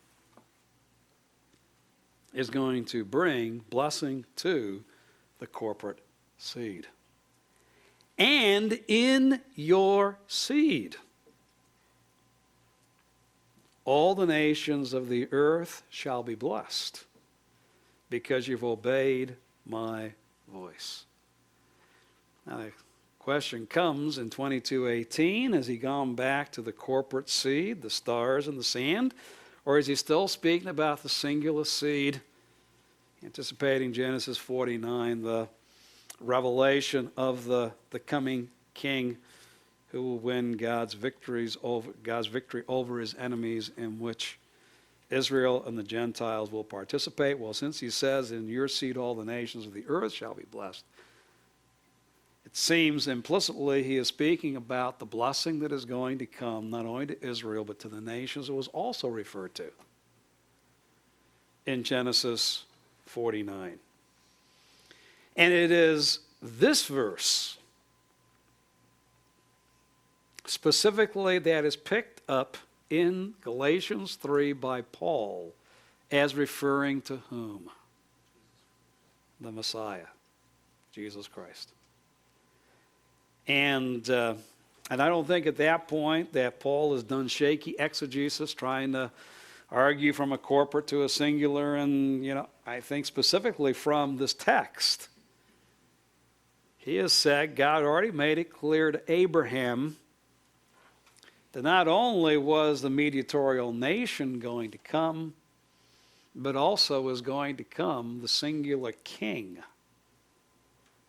is going to bring blessing to the corporate seed. And in your seed, all the nations of the earth shall be blessed, because you've obeyed my voice. Now the question comes in 22:18, has he gone back to the corporate seed, the stars and the sand, or is he still speaking about the singular seed, anticipating Genesis 49, the revelation of the coming king who will win God's victory over his enemies, in which Israel and the Gentiles will participate? Well, since he says, in your seed all the nations of the earth shall be blessed, it seems implicitly he is speaking about the blessing that is going to come not only to Israel but to the nations. It was also referred to in Genesis 49. And it is this verse specifically that is picked up in Galatians 3 by Paul as referring to whom? The Messiah, Jesus Christ. And I don't think at that point that Paul has done shaky exegesis trying to argue from a corporate to a singular, and I think specifically from this text, he has said, God already made it clear to Abraham that not only was the mediatorial nation going to come, but also was going to come the singular king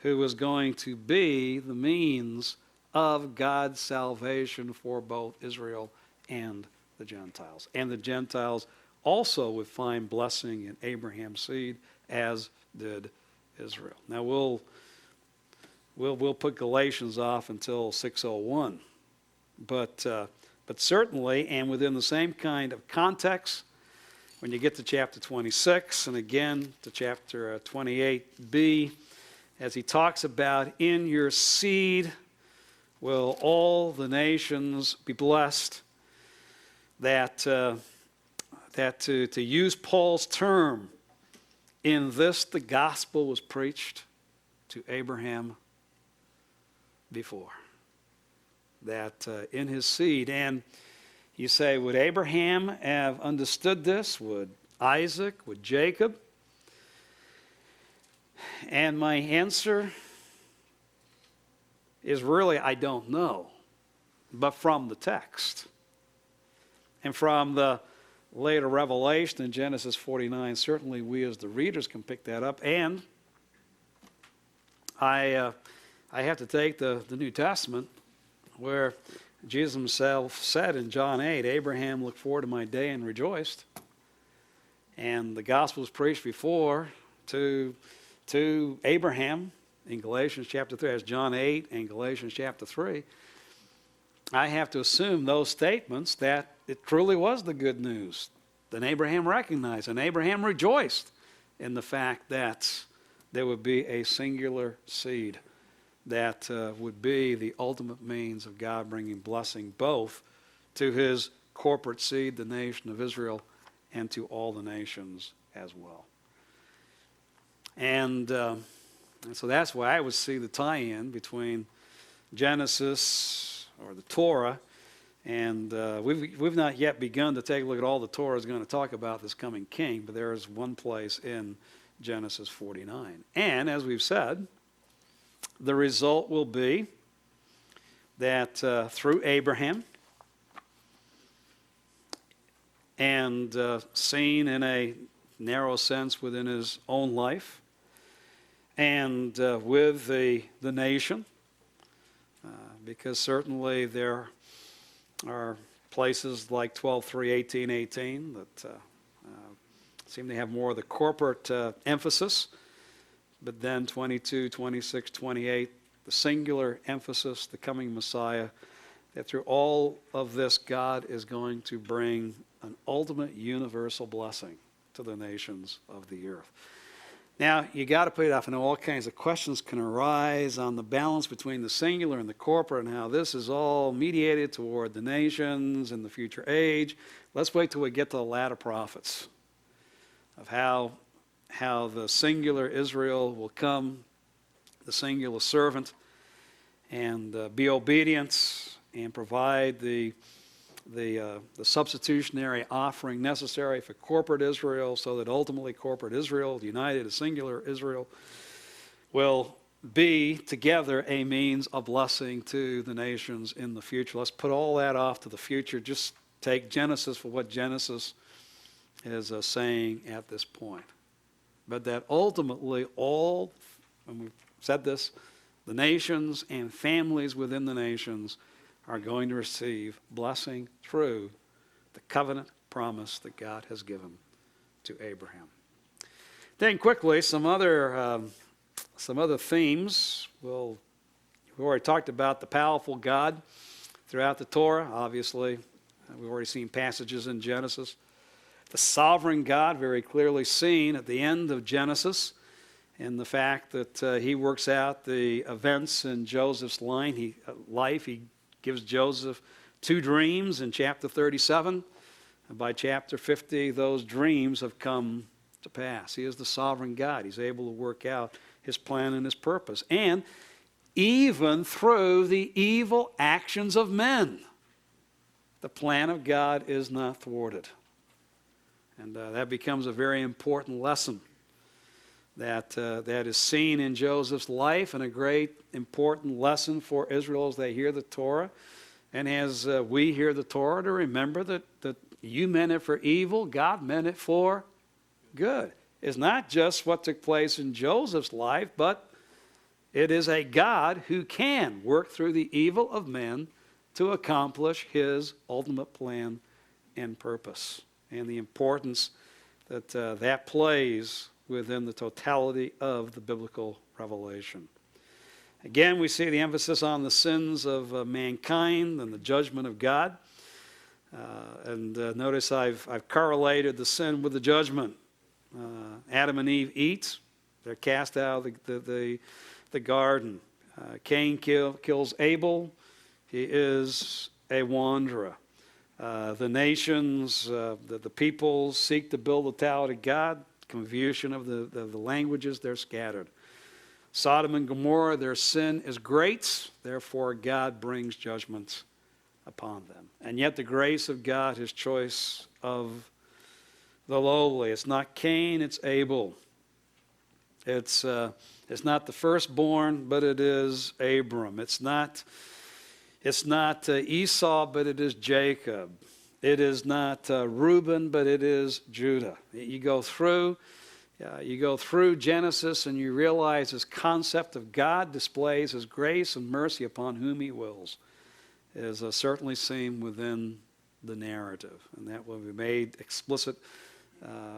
who was going to be the means of God's salvation for both Israel and the Gentiles. And the Gentiles also would find blessing in Abraham's seed, as did Israel. Now we'll put Galatians off until 6:01, but certainly, and within the same kind of context, when you get to chapter 26 and again to chapter 28b, as he talks about, in your seed will all the nations be blessed, that to use Paul's term, in this the gospel was preached to Abraham before. That in his seed, and you say, would Abraham have understood this? Would Isaac? Would Jacob? And my answer is really, I don't know, but from the text and from the later revelation in Genesis 49, certainly we as the readers can pick that up. And I have to take the New Testament, where Jesus himself said in John 8, Abraham looked forward to my day and rejoiced. And the gospel was preached before to Abraham in Galatians chapter 3, as John 8 and Galatians chapter 3. I have to assume those statements that it truly was the good news. Then Abraham recognized, and Abraham rejoiced in the fact that there would be a singular seed that would be the ultimate means of God bringing blessing both to his corporate seed, the nation of Israel, and to all the nations as well. And so that's why I would see the tie-in between Genesis, or the Torah, And we've not yet begun to take a look at all the Torah is going to talk about this coming king, but there is one place in Genesis 49. And as we've said, the result will be that through Abraham, and seen in a narrow sense within his own life, and with the nation, because certainly there are places like 12:3, 18:18 that seem to have more of the corporate emphasis, but then 22, 26, 28, the singular emphasis, the coming Messiah, that through all of this God is going to bring an ultimate universal blessing to the nations of the earth. Now, you got to put it off. I know all kinds of questions can arise on the balance between the singular and the corporate and how this is all mediated toward the nations in the future age. Let's wait till we get to the latter prophets of how the singular Israel will come, the singular servant, and be obedient and provide the substitutionary offering necessary for corporate Israel, so that ultimately corporate Israel, united as singular Israel, will be together a means of blessing to the nations in the future. Let's put all that off to the future. Just take Genesis for what Genesis is saying at this point. But that ultimately all, and we've said this, the nations and families within the nations are going to receive blessing through the covenant promise that God has given to Abraham. Then quickly, some other themes. We've already talked about the powerful God throughout the Torah, obviously. We've already seen passages in Genesis. The sovereign God, very clearly seen at the end of Genesis, and the fact that he works out the events in Joseph's life. He gives Joseph 2 dreams in chapter 37. And by chapter 50, those dreams have come to pass. He is the sovereign God. He's able to work out his plan and his purpose. And even through the evil actions of men, the plan of God is not thwarted. And that becomes a very important lesson that is seen in Joseph's life, and a great important lesson for Israel as they hear the Torah. And as we hear the Torah, to remember that you meant it for evil, God meant it for good. It's not just what took place in Joseph's life, but it is a God who can work through the evil of men to accomplish his ultimate plan and purpose, and the importance that that plays within the totality of the biblical revelation. Again, we see the emphasis on the sins of mankind and the judgment of God. Notice I've correlated the sin with the judgment. Adam and Eve eat. They're cast out of the garden. Cain kills Abel. He is a wanderer. The nations, the peoples seek to build the tower to God. Confusion of the languages, they're scattered. Sodom and Gomorrah, their sin is great, therefore God brings judgment upon them. And yet the grace of God, his choice of the lowly. It's not Cain, it's Abel. It's not the firstborn, but it is Abram. It's not Esau, but it is Jacob. It is not Reuben, but it is Judah. You go through Genesis and you realize this concept of God displays his grace and mercy upon whom he wills is certainly seen within the narrative. And that will be made explicit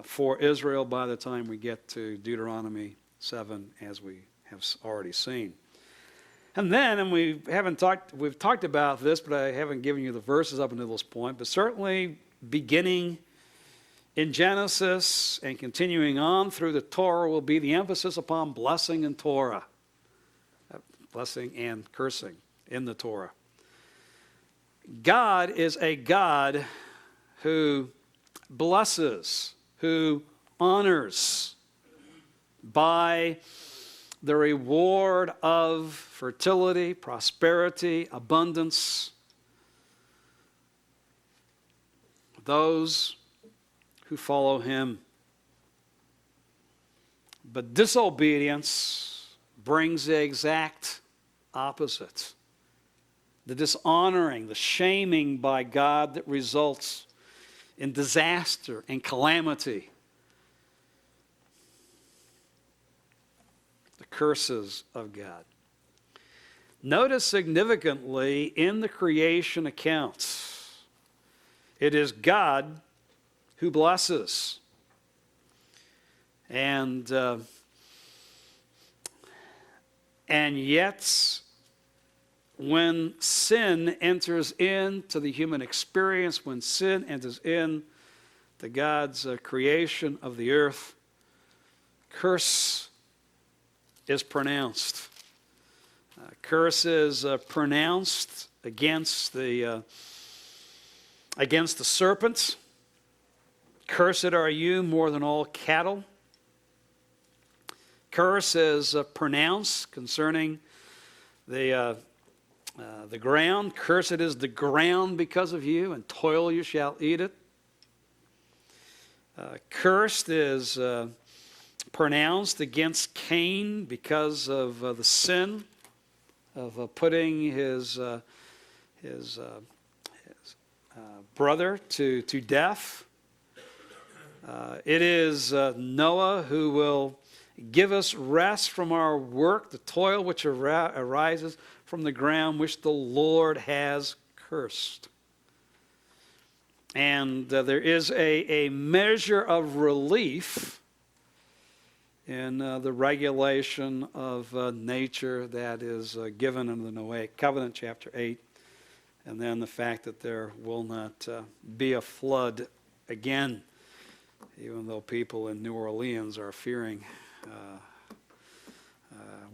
for Israel by the time we get to Deuteronomy 7, as we have already seen. And then, and we've talked about this, but I haven't given you the verses up until this point, but certainly beginning in Genesis and continuing on through the Torah will be the emphasis upon blessing and Torah. Blessing and cursing in the Torah. God is a God who blesses, who honors by the reward of fertility, prosperity, abundance, those who follow him. But disobedience brings the exact opposite. The dishonoring, the shaming by God that results in disaster and calamity. The curses of God. Notice significantly in the creation accounts, it is God who blesses. And yet, when sin enters into the human experience, when sin enters in to God's creation of the earth, curse is pronounced. Curse is pronounced against the serpent. Cursed are you more than all cattle. Curse is pronounced concerning the ground. Cursed is the ground because of you, and toil you shall eat it. Cursed is pronounced against Cain because of the sin of putting his brother to death. It is Noah who will give us rest from our work, the toil which arises from the ground which the Lord has cursed. And there is a measure of relief in the regulation of nature that is given in the Mosaic Covenant, chapter 8, and then the fact that there will not be a flood again, even though people in New Orleans are fearing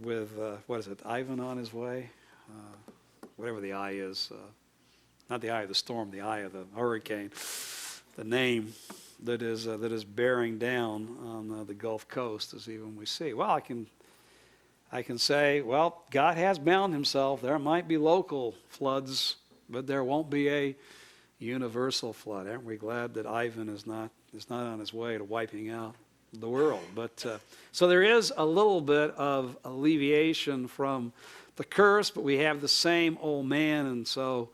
with, what is it, Ivan on his way? Whatever the eye is. Not the eye of the storm, the eye of the hurricane. The name that is bearing down on the Gulf Coast, as even we see. Well, I can say, well, God has bound himself. There might be local floods, but there won't be a universal flood. Aren't we glad that Ivan is not on his way to wiping out the world? But so there is a little bit of alleviation from the curse, but we have the same old man, and so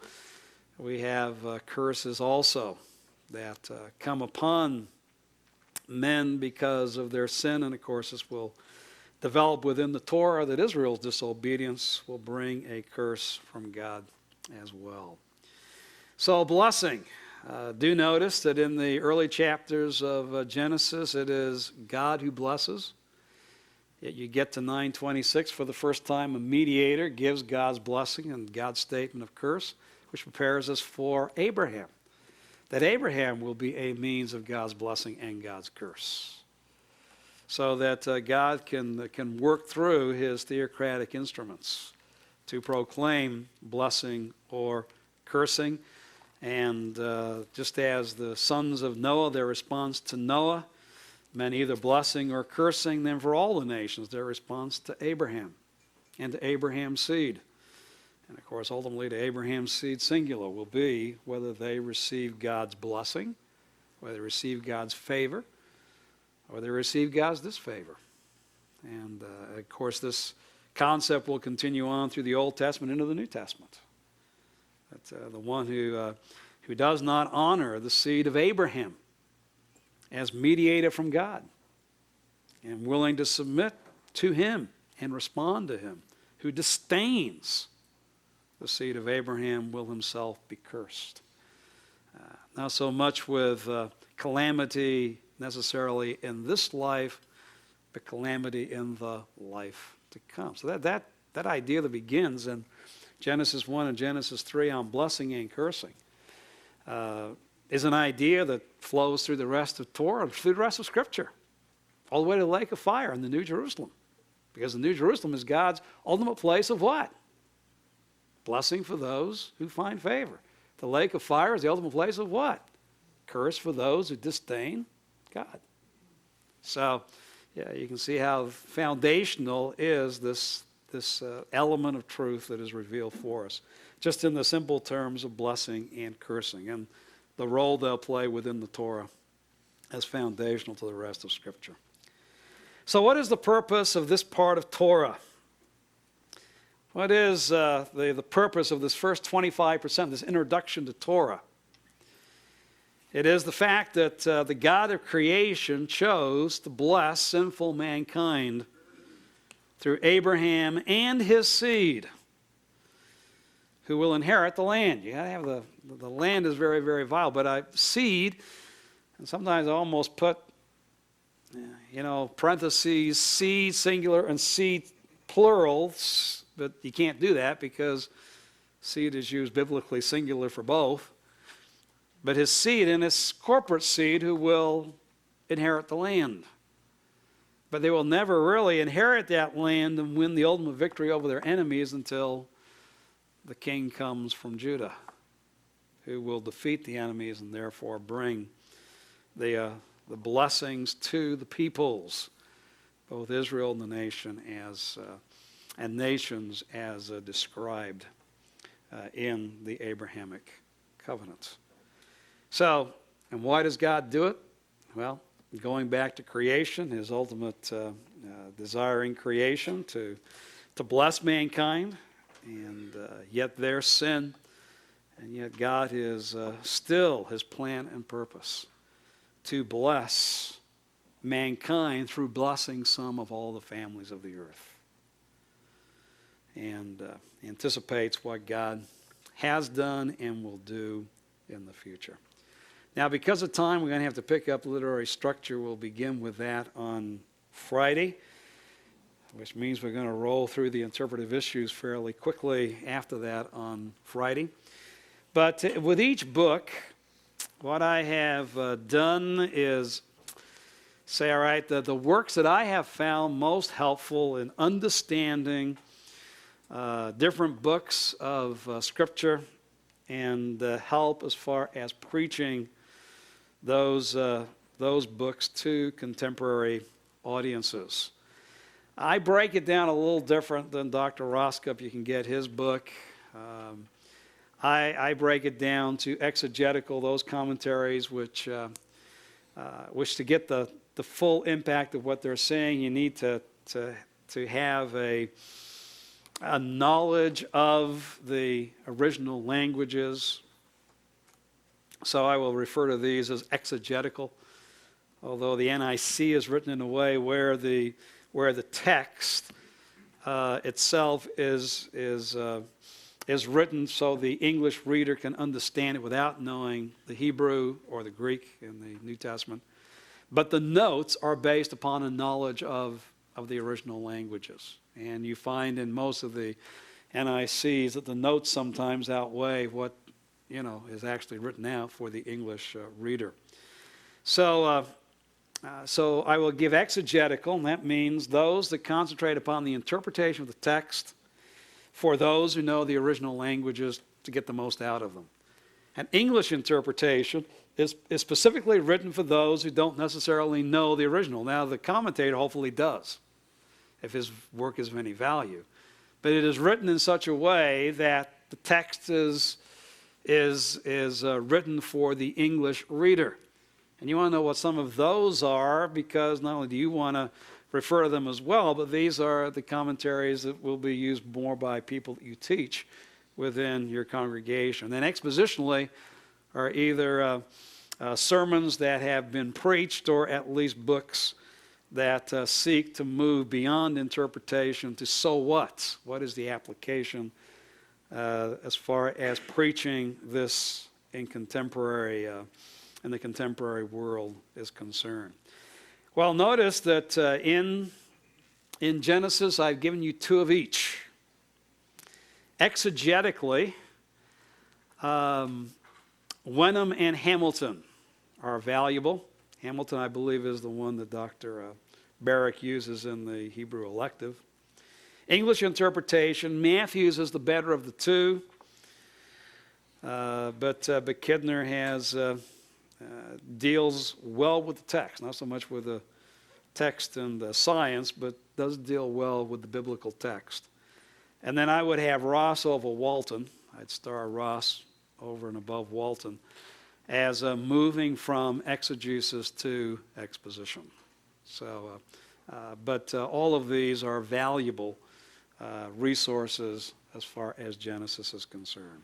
we have curses also that come upon men because of their sin, and of course this will develop within the Torah that Israel's disobedience will bring a curse from God as well. So blessing. Do notice that in the early chapters of Genesis, it is God who blesses. Yet you get to 9:26 for the first time, a mediator gives God's blessing and God's statement of curse, which prepares us for Abraham. That Abraham will be a means of God's blessing and God's curse. So that God can work through his theocratic instruments to proclaim blessing or cursing. And just as the sons of Noah, their response to Noah meant either blessing or cursing, then for all the nations, their response to Abraham and to Abraham's seed. And of course, ultimately to Abraham's seed, singular, will be whether they receive God's blessing, whether they receive God's favor, or they receive God's disfavor. And of course, this concept will continue on through the Old Testament into the New Testament. That the one who does not honor the seed of Abraham as mediator from God and willing to submit to him and respond to him, who disdains the seed of Abraham will himself be cursed. Not so much with calamity necessarily in this life, but calamity in the life to come. So that idea that begins in Genesis 1 and Genesis 3 on blessing and cursing is an idea that flows through the rest of Torah, through the rest of Scripture, all the way to the lake of fire in the New Jerusalem. Because the New Jerusalem is God's ultimate place of what? Blessing for those who find favor. The lake of fire is the ultimate place of what? Curse for those who disdain God. So, yeah, you can see how foundational is this element of truth that is revealed for us, just in the simple terms of blessing and cursing. And the role they'll play within the Torah as foundational to the rest of Scripture. So what is the purpose of this part of Torah? What is the purpose of this first 25%, this introduction to Torah? It is the fact that the God of creation chose to bless sinful mankind through Abraham and his seed, who will inherit the land. You got to have the land is very, very vital, but seed, and sometimes I almost put, parentheses, seed singular and seed plural, but you can't do that because seed is used biblically singular for both. But his seed and his corporate seed who will inherit the land. But they will never really inherit that land and win the ultimate victory over their enemies until the king comes from Judah, who will defeat the enemies and therefore bring the blessings to the peoples, both Israel and the nation and nations as described in the Abrahamic covenants. So, and why does God do it? Well, going back to creation, his ultimate desiring creation to bless mankind, and yet their sin, and yet God is still his plan and purpose to bless mankind through blessing some of all the families of the earth. And anticipates what God has done and will do in the future. Now, because of time, we're going to have to pick up literary structure. We'll begin with that on Friday, which means we're going to roll through the interpretive issues fairly quickly after that on Friday. But with each book, what I have done is say, all right, the works that I have found most helpful in understanding different books of Scripture and help as far as preaching those books to contemporary audiences. I break it down a little different than Dr. Roskup. You can get his book. I break it down to exegetical, those commentaries which to get the full impact of what they're saying, you need to have a knowledge of the original languages. So I will refer to these as exegetical, although the NIC is written in a way where the text itself is written so the English reader can understand it without knowing the Hebrew or the Greek in the New Testament. But the notes are based upon a knowledge of the original languages. And you find in most of the NICs that the notes sometimes outweigh what is actually written out for the English reader. So I will give exegetical, and that means those that concentrate upon the interpretation of the text for those who know the original languages to get the most out of them. And English interpretation is specifically written for those who don't necessarily know the original. Now, the commentator hopefully does, if his work is of any value. But it is written in such a way that the text is written for the English reader. And you want to know what some of those are, because not only do you want to refer to them as well, but these are the commentaries that will be used more by people that you teach within your congregation. Then expositionally are either sermons that have been preached or at least books that seek to move beyond interpretation to so what? What is the application as far as preaching this in the contemporary world is concerned? Well, notice that in Genesis, I've given you two of each. Exegetically, Wenham and Hamilton are valuable. Hamilton, I believe, is the one that Dr. Barrick uses in the Hebrew elective. English interpretation, Matthews is the better of the two, but Kidner has deals well with the text, not so much with the text and the science, but does deal well with the biblical text. And then I would have Ross over Walton. I'd star Ross over and above Walton. as a moving from exegesis to exposition. So, but all of these are valuable resources as far as Genesis is concerned.